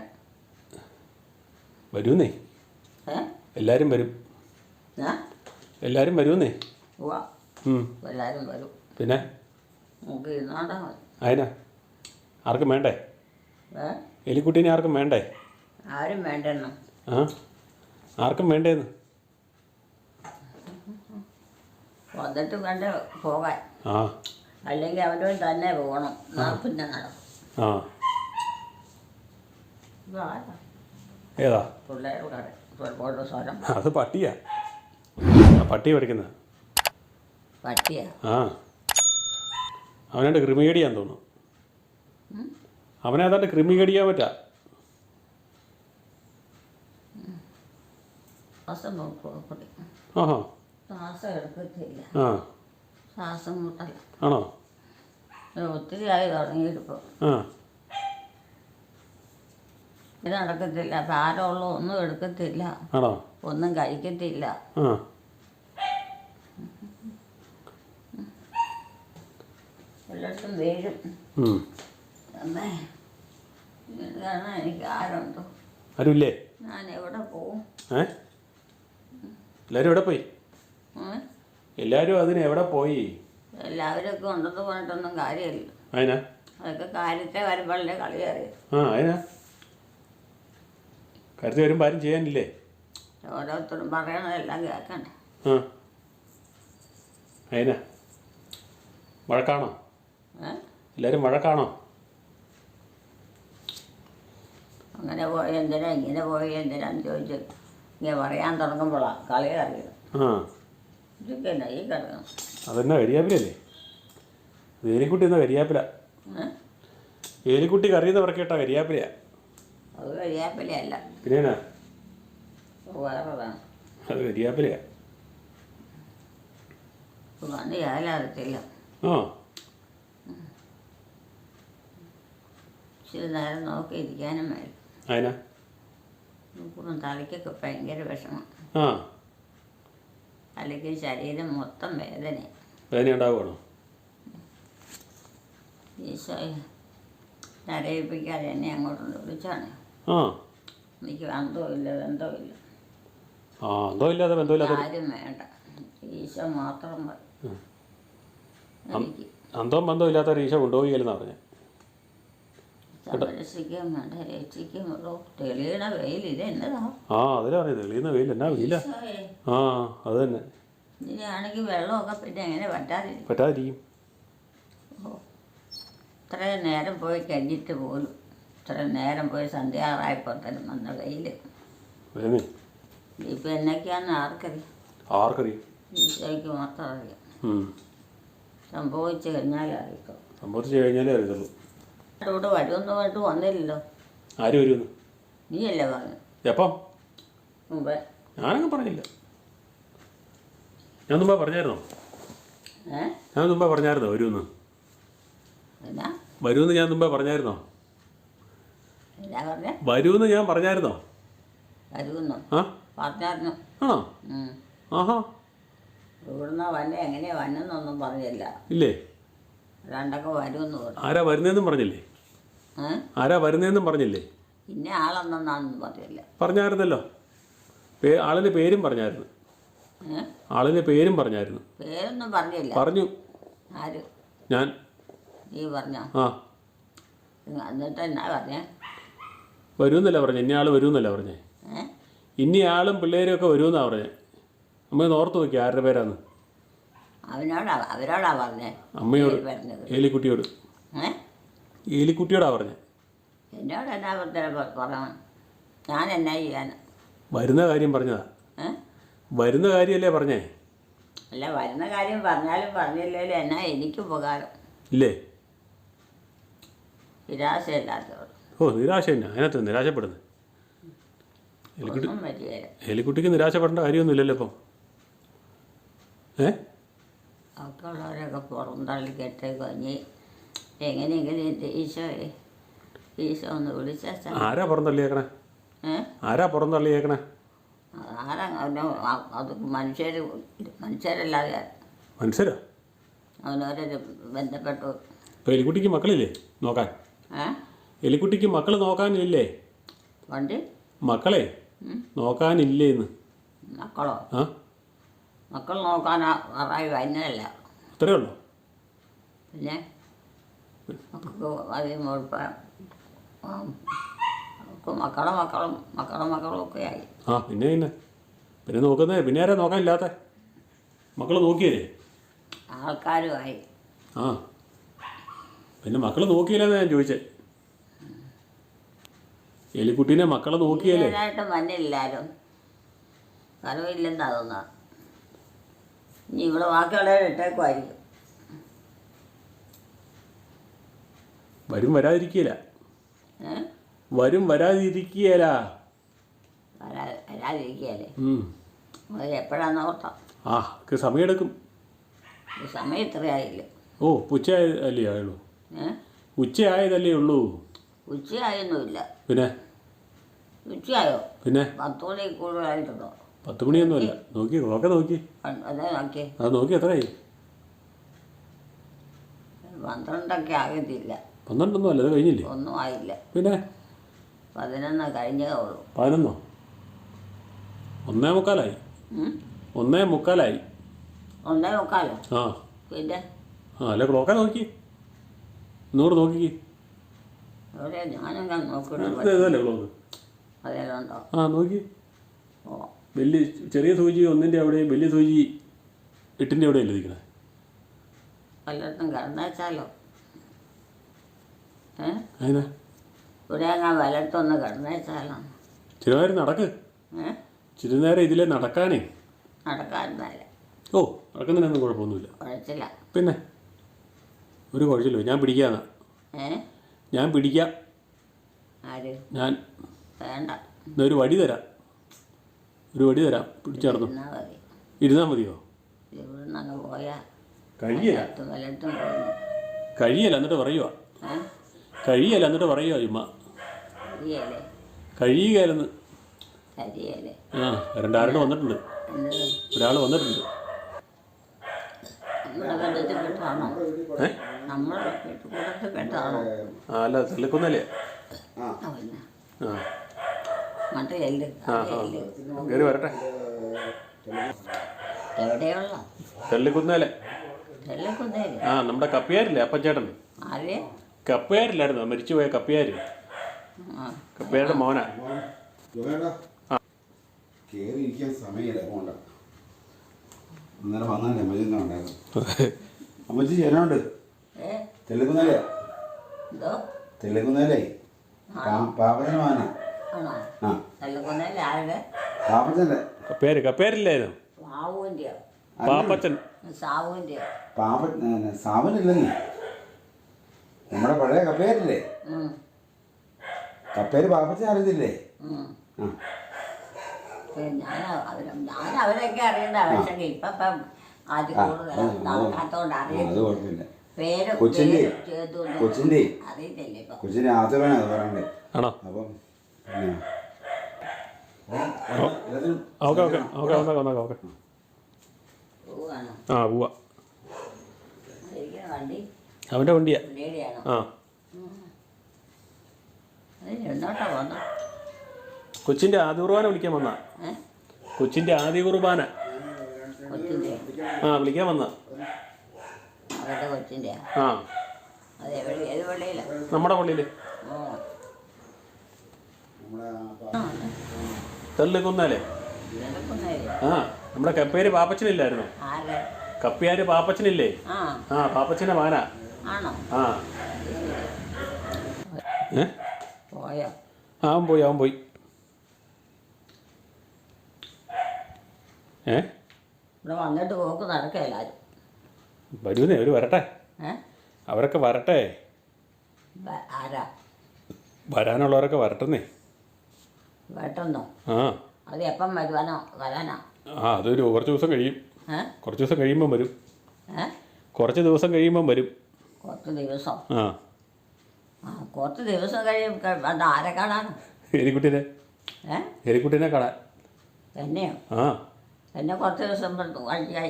വരുന്നേ. എല്ലാവരും വരും. എല്ലാവരും വരുന്നേ.
എല്ലാവരും വരും.
പിന്നെ
നമുക്ക് ഇരുന്നാണ്ടാ മതി.
അതിനാ? ആർക്കും വേണ്ടേ? എലിക്കുട്ടീനെ ആർക്കും വേണ്ടേ?
ആരും വേണ്ടെന്ന്.
ആ, ആർക്കും വേണ്ടേന്ന്.
വന്നിട്ട് വേണ്ട പോകാൻ.
ആ,
അല്ലെങ്കിൽ അവരോട് തന്നെ പോകണം. പിന്നെ നടക്കും.
ആ,
ഇതാരാ
ഏതാ?
പിള്ളേരുടെ സ്വരം
അത് പട്ടിയാ. പട്ടി പഠിക്കുന്നത്.
പട്ടിയാ?
ആ, അവനാണ്ട് ക്രിമികടിയാന്ന് തോന്നുന്നു. അവനേതാണ്ട് ക്രിമികടിയാൻ പറ്റാ.
ശ്വാസം നോക്കി
ആഹാ.
ശ്വാസം എടുക്കത്തില്ല.
ആ,
ശ്വാസം മുട്ടല.
ആണോ?
ഒത്തിരി ആയി തുടങ്ങിയിട്ടിപ്പോൾ.
ആ,
ഇത് നടക്കത്തില്ല. ഭാരമുള്ള ഒന്നും എടുക്കത്തില്ല,
ആണോ?
ഒന്നും കഴിക്കത്തില്ല.
ആ,
എല്ലായിടത്തും വീഴും. അമ്മേ, ഇത് കാണാൻ എനിക്ക് ആരുണ്ടോ?
ആരുമില്ലേ?
ഞാൻ എവിടെ പോവും?
എല്ലാവരും എവിടെ പോയി? എല്ലാവരും അതിന് എവിടെ പോയി?
എല്ലാവരൊക്കെ ഉണ്ടെന്ന് പറഞ്ഞിട്ടൊന്നും കാര്യമില്ല.
അതിനാ?
അതൊക്കെ കാര്യത്തെ വരുമ്പോഴല്ലേ കളി അറിയാം.
ആ, അതിനാ? കാര്യത്തിൽ വരുമ്പോൾ ആരും ചെയ്യാനില്ലേ?
ഓരോരുത്തരും പറയണതെല്ലാം കേൾക്കണ്ടേ.
ആ, അതിനാ? വഴക്കാണോ? എല്ലാവരും വഴക്കാണോ?
അങ്ങനെ പോയി എന്തിനാ, ഇങ്ങനെ പോയി എന്തിനാന്ന് ചോദിച്ചു ഇങ്ങനെ പറയാൻ തുടങ്ങുമ്പോഴാണ് കളി അറിയുന്നത്.
ആ,
ഇതൊക്കെ എന്നാ ഈ കിടക്കണം?
അതെന്നാ കരിയാപ്പിലല്ലേ? ഏലിക്കുട്ടി എന്നാ കരിയാപ്പില. ഏലിക്കുട്ടി കറിയുന്ന പറക്കേട്ടാ കരിയാപ്പിലയാ.
അത് കരിയാപ്പിലയല്ല,
പിന്നെന്നാ?
വേറെതാണ്.
അത് കരിയാപ്പിലയാ.
കണ്ട് ഞാനറിയത്തില്ല.
ആ,
ഇച്ചിരി നേരം നോക്കിയിരിക്കാനും വേണം.
അതിനാ?
തലയ്ക്കൊക്കെ ഭയങ്കര വിഷമം.
ആ,
തലയ്ക്ക് ശരീരം മൊത്തം വേദന.
വേദന ഉണ്ടാവുകയാണോ?
ഈശോയെ നരയിപ്പിക്കാതെ എന്നെ അങ്ങോട്ട് വിളിച്ചാണ്.
ആ,
എനിക്ക് ബന്ധമില്ല, ബന്ധമില്ല,
ആ, ബന്ധമില്ലാതെ ബന്ധമില്ലാതെ
ആരും വേണ്ട, ഈശോ മാത്രം മതി. എനിക്ക്
അന്തവും ബന്ധമില്ലാത്ത ഈശോ കൊണ്ടുപോയില്ലെന്നാണ് പറഞ്ഞത്.
സംരക്ഷിക്കാൻ വേണ്ട, രക്ഷിക്കുമല്ലോ. തെളിയണ വെയിൽ ഇത് എന്നതാ?
ആ, അതിലാ പറഞ്ഞത് തെളിയുന്ന വെയിൽ. എന്നാ വെയില?
ഈശോയെ,
ആ, അത് തന്നെ.
ഇനിയാണെങ്കിൽ വെള്ളമൊക്കെ പിന്നെ എങ്ങനെ പറ്റാതിരിക്കും?
പറ്റാതിരിക്കും.
ഇത്രയും നേരം പോയി കഴിഞ്ഞിട്ട് പോലും, ഇത്രയും നേരം പോയി സന്ധ്യാറായപ്പോൾ തന്നെ വന്ന വെയിൽ.
വേദന
ഇപ്പം എന്നൊക്കെയാണെന്ന് ആർക്കറിയാം?
ആർക്കറിയാം?
ഈശോയ്ക്ക് മാത്രം അറിയാം. സംഭവിച്ചു കഴിഞ്ഞാൽ അറിയിക്കും.
സംഭവിച്ചു കഴിഞ്ഞാലേ അറിയത്തുള്ളൂ.
ഇവിടെ വരുമെന്ന് പറഞ്ഞിട്ട് വന്നില്ലല്ലോ.
ആര് വരുമെന്ന്?
നീയല്ലേ പറഞ്ഞു
എപ്പം?
മുമ്പേ.
ഞാനങ്ങ് പറഞ്ഞില്ല. ഞാൻ മുമ്പേ പറഞ്ഞായിരുന്നോ? ഞാൻ മുമ്പേ പറഞ്ഞായിരുന്നോ വരുമെന്ന്?
എന്നാ
വരുമെന്ന് ഞാൻ മുമ്പേ പറഞ്ഞായിരുന്നോ?
എന്നാ പറഞ്ഞേ?
വരുമെന്ന് ഞാൻ പറഞ്ഞായിരുന്നോ?
വരുമെന്നോ?
ആ,
പറഞ്ഞായിരുന്നു.
ആണോ? ആഹാ.
ഇവിടുന്ന് വന്നെ എങ്ങനെയാ വന്നെന്നൊന്നും പറഞ്ഞില്ല.
ഇല്ലേ?
രണ്ടൊക്കെ വരുമെന്ന് പറഞ്ഞു.
ആരാ വരുന്നതെന്നും പറഞ്ഞില്ലേ? ആരാ വരുന്നതെന്നും പറഞ്ഞില്ലേ?
പിന്നെ ആളെന്നൊന്നും പറഞ്ഞില്ല.
പറഞ്ഞായിരുന്നല്ലോ. ആളിൻ്റെ പേരും പറഞ്ഞായിരുന്നു. ആളിൻ്റെ പേരും പറഞ്ഞായിരുന്നു.
പേരൊന്നും പറഞ്ഞില്ല.
പറഞ്ഞു.
ആര്?
ഞാൻ.
നീ പറഞ്ഞോ?
ആ,
എന്നിട്ട് എന്നാ പറഞ്ഞേ?
വരുമെന്നല്ല പറഞ്ഞേ. ഇന്ന ആൾ വരുമെന്നല്ല പറഞ്ഞേ. ഇനി ആളും പിള്ളേരും ഒക്കെ വരുമെന്നാണ് പറഞ്ഞേ. അമ്മ ഓർത്ത് നോക്കി ആരുടെ പേരാന്ന്.
അവരോടാ പറഞ്ഞേ?
അമ്മയോട്.
പറഞ്ഞത്
ഏലിക്കുട്ടിയോട്. ഏലിക്കുട്ടിയോടാ പറഞ്ഞേ.
എന്നോട് എന്നാ പറയണം? ഞാൻ എന്നാ ചെയ്യാൻ?
വരുന്ന കാര്യം പറഞ്ഞതാ. വരുന്ന കാര്യമല്ലേ പറഞ്ഞേ?
അല്ല, വരുന്ന കാര്യം പറഞ്ഞാലും പറഞ്ഞില്ലേലും എന്നാ എനിക്ക് ഉപകാരം?
ഇല്ലേ?
നിരാശയില്ലാത്തവർ.
ഓ, നിരാശ തന്നെ. അതിനകത്ത് നിരാശപ്പെടുന്നത്. എലിക്കുട്ടിക്ക് നിരാശപ്പെടേണ്ട കാര്യമൊന്നുമില്ലല്ലോ ഇപ്പം.
മക്കളുള്ളവരൊക്കെ പുറം തള്ളി കെട്ടേക്ക് കഴിഞ്ഞ് എങ്ങനെയെങ്കിലും എൻ്റെ ഈശോ ഒന്ന് വിളിച്ചാൽ.
ആരാ പുറം തള്ളിയേക്കണേ? ആരാ പുറം തള്ളിയേക്കണേ?
ആരാ? അത് മനുഷ്യരല്ലാതെ.
മനുഷ്യരാ?
അവനവരെ ബന്ധപ്പെട്ടു.
ഇപ്പോൾ എലിക്കുട്ടിക്ക് മക്കളില്ലേ നോക്കാൻ? എലിക്കുട്ടിക്ക് മക്കൾ നോക്കാനില്ലേ?
വണ്ടി
മക്കളെ നോക്കാനില്ലേന്ന്.
മക്കളോ?
ആ,
മക്കൾ നോക്കാൻ ആറായി വരുന്നതല്ല.
അത്രയേ ഉള്ളൂ.
പിന്നെ മക്കൾക്ക് അധികം മക്കളും ഒക്കെ ആയി.
ആ, പിന്നെ നോക്കുന്നേ. പിന്നെ ആരാ നോക്കാനില്ലാത്ത? മക്കൾ നോക്കിയല്ലേ?
ആൾക്കാരുമായി.
ആ, പിന്നെ മക്കൾ നോക്കിയില്ലെന്നാണ് ഞാൻ ചോദിച്ചത്. എലിക്കുട്ടീനെ മക്കളെ നോക്കിയാലേ
ഇതിനായിട്ടും വന്നില്ലാരും കറിവില്ലെന്നാ തോന്നുക. ഇനി ഇവിടെ ബാക്കിയുള്ളവർ ഇട്ടേക്കുമായിരിക്കും.
വരും വരാതിരിക്കുകയില്ല.
ഏഹ്
വരും വരാതിരിക്കുകയില്ല.
വരാതിരിക്കുകയല്ലേ? അത് എപ്പോഴാന്ന് ഓർത്താം.
ആ ഒക്കെ സമയമെടുക്കും.
ഈ സമയം ഇത്രയായില്ല.
ഓ ഉച്ചയായതല്ലേ ആയുള്ളൂ. ഉച്ചയായതല്ലേ ഉള്ളൂ.
ഉച്ചയായൊന്നുമില്ല.
പിന്നെ
ഉച്ചയായോ?
പിന്നെ
10 മണി കൂടുതലായിട്ടുണ്ടോ?
10 മണിയൊന്നുമല്ല. നോക്കി നോക്കെ നോക്കി
അതേ നോക്കിയേ.
അത് നോക്കി എത്രയായി?
12 ആകത്തില്ല.
12 അല്ല, അത് കഴിഞ്ഞില്ലേ?
ഒന്നും ആയില്ല.
പിന്നെ
11 കഴിഞ്ഞതേ ഉള്ളൂ.
11? 1:45. 1:45.
1:45.
ആ
പിന്നെ
അല്ല ക്ലോക്കെ നോക്കി. 100 നോക്കി.
എവിടെ ഞാനെല്ലാം നോക്കണം.
ഇതല്ലേ ക്ലോക്ക്?
അതേലുണ്ടോ?
ആ നോക്കി.
ഓ
വലിയ ചെറിയ സൂചി 1-ൻ്റെ അവിടെ, വലിയ സൂചി 8-ൻ്റെ അവിടെ അല്ലേ ഇരിക്കണേ?
വല്ലയിടത്തും കിടന്നേച്ചാലോ?
അതിനാ
ഇവിടെ ഞാൻ വല്ലയിടത്തൊന്ന് കിടന്നേച്ചാലോ?
ചില നേരം നടക്ക്. ചില നേരം ഇതിലെ നടക്കാനേ.
നടക്കാറുന്നല്ല.
ഓ നടക്കുന്നതിനൊന്നും കുഴപ്പമൊന്നുമില്ല.
കുഴച്ചില്ല.
പിന്നെ ഒരു കുഴച്ചില്ല. ഞാൻ പിടിക്കാന്നാ. ഞാൻ പിടിക്കാം.
ആര്?
ഞാൻ
വേണ്ട.
ഒരു വടി തരാം. ഒരു വടി തരാം, പിടിച്ചു നടന്നു.
മതി.
ഇരുന്നാൽ മതിയോ?
ഇവിടുന്ന് അങ്ങ് പോയാൽ
കഴിയല.
വല്ലയിടത്തും പോയി
കഴിയല എന്നിട്ട് പറയുക. കഴിയല എന്നിട്ട് പറയുക ചുമ്മാ.
ശരിയല്ലേ?
കഴിയുകയല്ലെന്ന്.
ശരിയല്ലേ?
ആ രണ്ടാരുടെ വന്നിട്ടുണ്ട്. ഒരാൾ വന്നിട്ടുണ്ട്.
നമ്മുടെ ബന്ധത്തിൽപ്പെട്ടാണോ? നമ്മുടെ കൂട്ടത്തിൽപ്പെട്ടാണോ?
ആ അല്ല തള്ളിക്കൊന്നല്ലേ.
പിന്നെ
ആ
മറ്റേ എല്ല്
കയറി വരട്ടെ.
എവിടെയുള്ള
തള്ളിക്കുന്നേലെ.
തെള്ളിക്കുന്നേല്?
ആ നമ്മുടെ കപ്പിയാരില്ലേ അപ്പച്ചേട്ടൻ?
ആര്?
കപ്പയാരില്ലായിരുന്നു, മരിച്ചുപോയ കപ്പിയാര്. കപ്പയാരുടെ മോനാ.
കേറി ഇരിക്കാൻ സമയമില്ല. പോണ്ട, അന്നേരം വന്നാലേ അമ്മച്ചി ഉണ്ടായിരുന്നു. അമ്മച്ചി ചേരുന്നുണ്ട്. തെല്ലുക്കുന്നേലേ.
എന്തോ
തെല്ലുക്കുന്നേലേ പാപ്പച്ചന് വാന.
ആണോ?
ആ
തെള്ളിക്കുന്നേല് ആരുടെ?
പാപ്പച്ചൻ്റെ.
കപ്പയാരില്ലായിരുന്നു.
സാവുവിൻ്റെയോ?
പാപ്പച്ചൻ.
സാവുവിൻ്റെയോ?
സാവനില്ലെന്നേ, നമ്മുടെ പഴയ കപ്പേരില്ലേ? കപ്പേര് പാപ്പച്ചൻ അറിയത്തില്ലേ? ആ
ഞാൻ അവരൊക്കെ അറിയണ്ട. പക്ഷേ ഇപ്പം ആദ്യം കൂടുതൽ നടക്കാത്തോണ്ട് അറിയില്ല. പേര്
കൊച്ചിൻ്റെ
അറിയത്തില്ലേ ഇപ്പം?
കൊച്ചിൻ്റെ ആദ്യമേ അത് പറയണ്ടേ.
ആണോ?
അപ്പം
okay okay okay okay okay.
പോവാണോ?
ആ പോവാ.
വണ്ടി
അവൻ്റെ വണ്ടിയാ.
വണ്ടിയുടെയാണോ?
ആ
എന്നോട്ടാ വന്ന?
കൊച്ചിൻ്റെ ആദ്യ കുർബാന വിളിക്കാൻ വന്നാ. കൊച്ചിൻ്റെ ആദ്യ കുർബാന.
കൊച്ചിൻ്റെ?
ആ വിളിക്കാൻ വന്ന.
അവരുടെ കൊച്ചിൻ്റെ?
ആ
അത് എവിടെ? ഏത് പള്ളിയിലാണ്?
നമ്മുടെ പള്ളിയിൽ.
ഓ
തള്ളിക്കുന്നേലേ. ആ നമ്മുടെ കപ്പേര് പാപ്പച്ചനില്ലായിരുന്നു?
ആര്?
കപ്പയാര് പാപ്പച്ചനില്ലേ? ആ പാപ്പച്ചനെ മാന.
ആണോ?
ആ
പോയോ?
അവൻ പോയി.
ഇവിടെ വന്നിട്ട് പോക്ക് നടക്കല്ലാരും.
വരുന്നേ, അവർ വരട്ടെ. അവരൊക്കെ വരട്ടെ.
ആരാ?
വരാനുള്ളവരൊക്കെ വരട്ടെന്നേ.
വരട്ടെന്നോ?
ആ
അത് എപ്പം വരാനാ?
ആ അതൊരു കുറച്ച് ദിവസം കഴിയും. കുറച്ച് ദിവസം കഴിയുമ്പം വരും. കുറച്ച് ദിവസം കഴിയുമ്പം വരും.
കുറച്ച് ദിവസം?
ആ
കുറച്ച് ദിവസം കഴിയും. അത് ആരെ കാണാനോ?
എലിക്കുട്ടീനെ. എലിക്കുട്ടീനെ കാണാൻ.
എന്നെയോ?
ആ
എന്നെ കുറച്ച് ദിവസം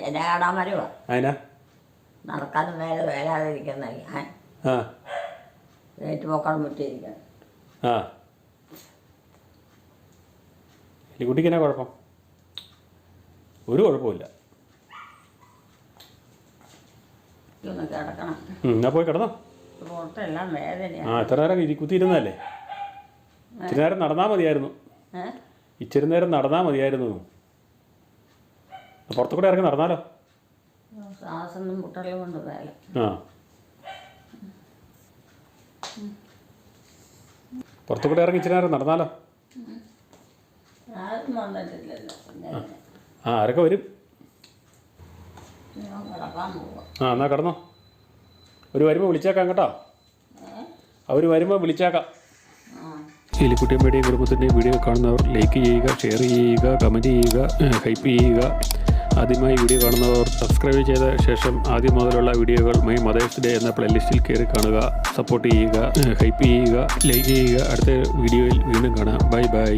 എന്നെ കാണാൻ വരുമോ?
അതിനാ
നടക്കാനും വേലാതിരിക്കുന്ന
ആ
ഏറ്റുപോക്കണം വിട്ടിരിക്കണം.
ആ എലിക്കുട്ടിക്ക് എന്നാ കുഴപ്പം? ഒരു കുഴപ്പമില്ല.
ഒന്ന് കിടക്കണം.
എന്നാ പോയി കിടന്നോ.
പുറത്തെല്ലാം വേദനയാണ്.
ആ എത്ര നേരം കുത്തിയിരുന്നല്ലേ? ഇച്ചിരി നേരം നടന്നാൽ മതിയായിരുന്നു. ഇച്ചിരി നേരം നടന്നാൽ മതിയായിരുന്നു. പുറത്തു കൂടെ ഇറങ്ങി നടന്നാലോ?
ശ്വാസം മുട്ടലും കൊണ്ട് വേല.
ആ പുറത്തുകൂടെ ഇറങ്ങി ഇച്ചിരി നേരം നടന്നാലോ?
ആരും വന്നിട്ടില്ലല്ലോ. പിന്നെ
ആരൊക്കെ വരും?
ഞാൻ കിടക്കാൻ പോവാം.
എന്നാൽ കിടന്നോ. അവർ വരുമ്പോൾ വിളിച്ചേക്കാം കേട്ടോ. അവർ വരുമ്പോൾ വിളിച്ചേക്കാം.
എലിക്കുട്ടിയമ്മയുടെയും കുടുംബത്തിൻ്റെയും വീഡിയോ കാണുന്നവർ ലൈക്ക് ചെയ്യുക, ഷെയർ ചെയ്യുക, കമൻറ്റ് ചെയ്യുക, ഹൈപ്പ് ചെയ്യുക. ആദ്യമായി വീഡിയോ കാണുന്നവർ സബ്സ്ക്രൈബ് ചെയ്ത ശേഷം ആദ്യം മുതലുള്ള വീഡിയോകൾ മൈ മദേഴ്സ് ഡേ എന്ന പ്ലേലിസ്റ്റിൽ കയറി കാണുക. സപ്പോർട്ട് ചെയ്യുക, ഹൈപ്പ് ചെയ്യുക, ലൈക്ക് ചെയ്യുക. അടുത്ത വീഡിയോയിൽ വീണ്ടും കാണാം. Bye bye.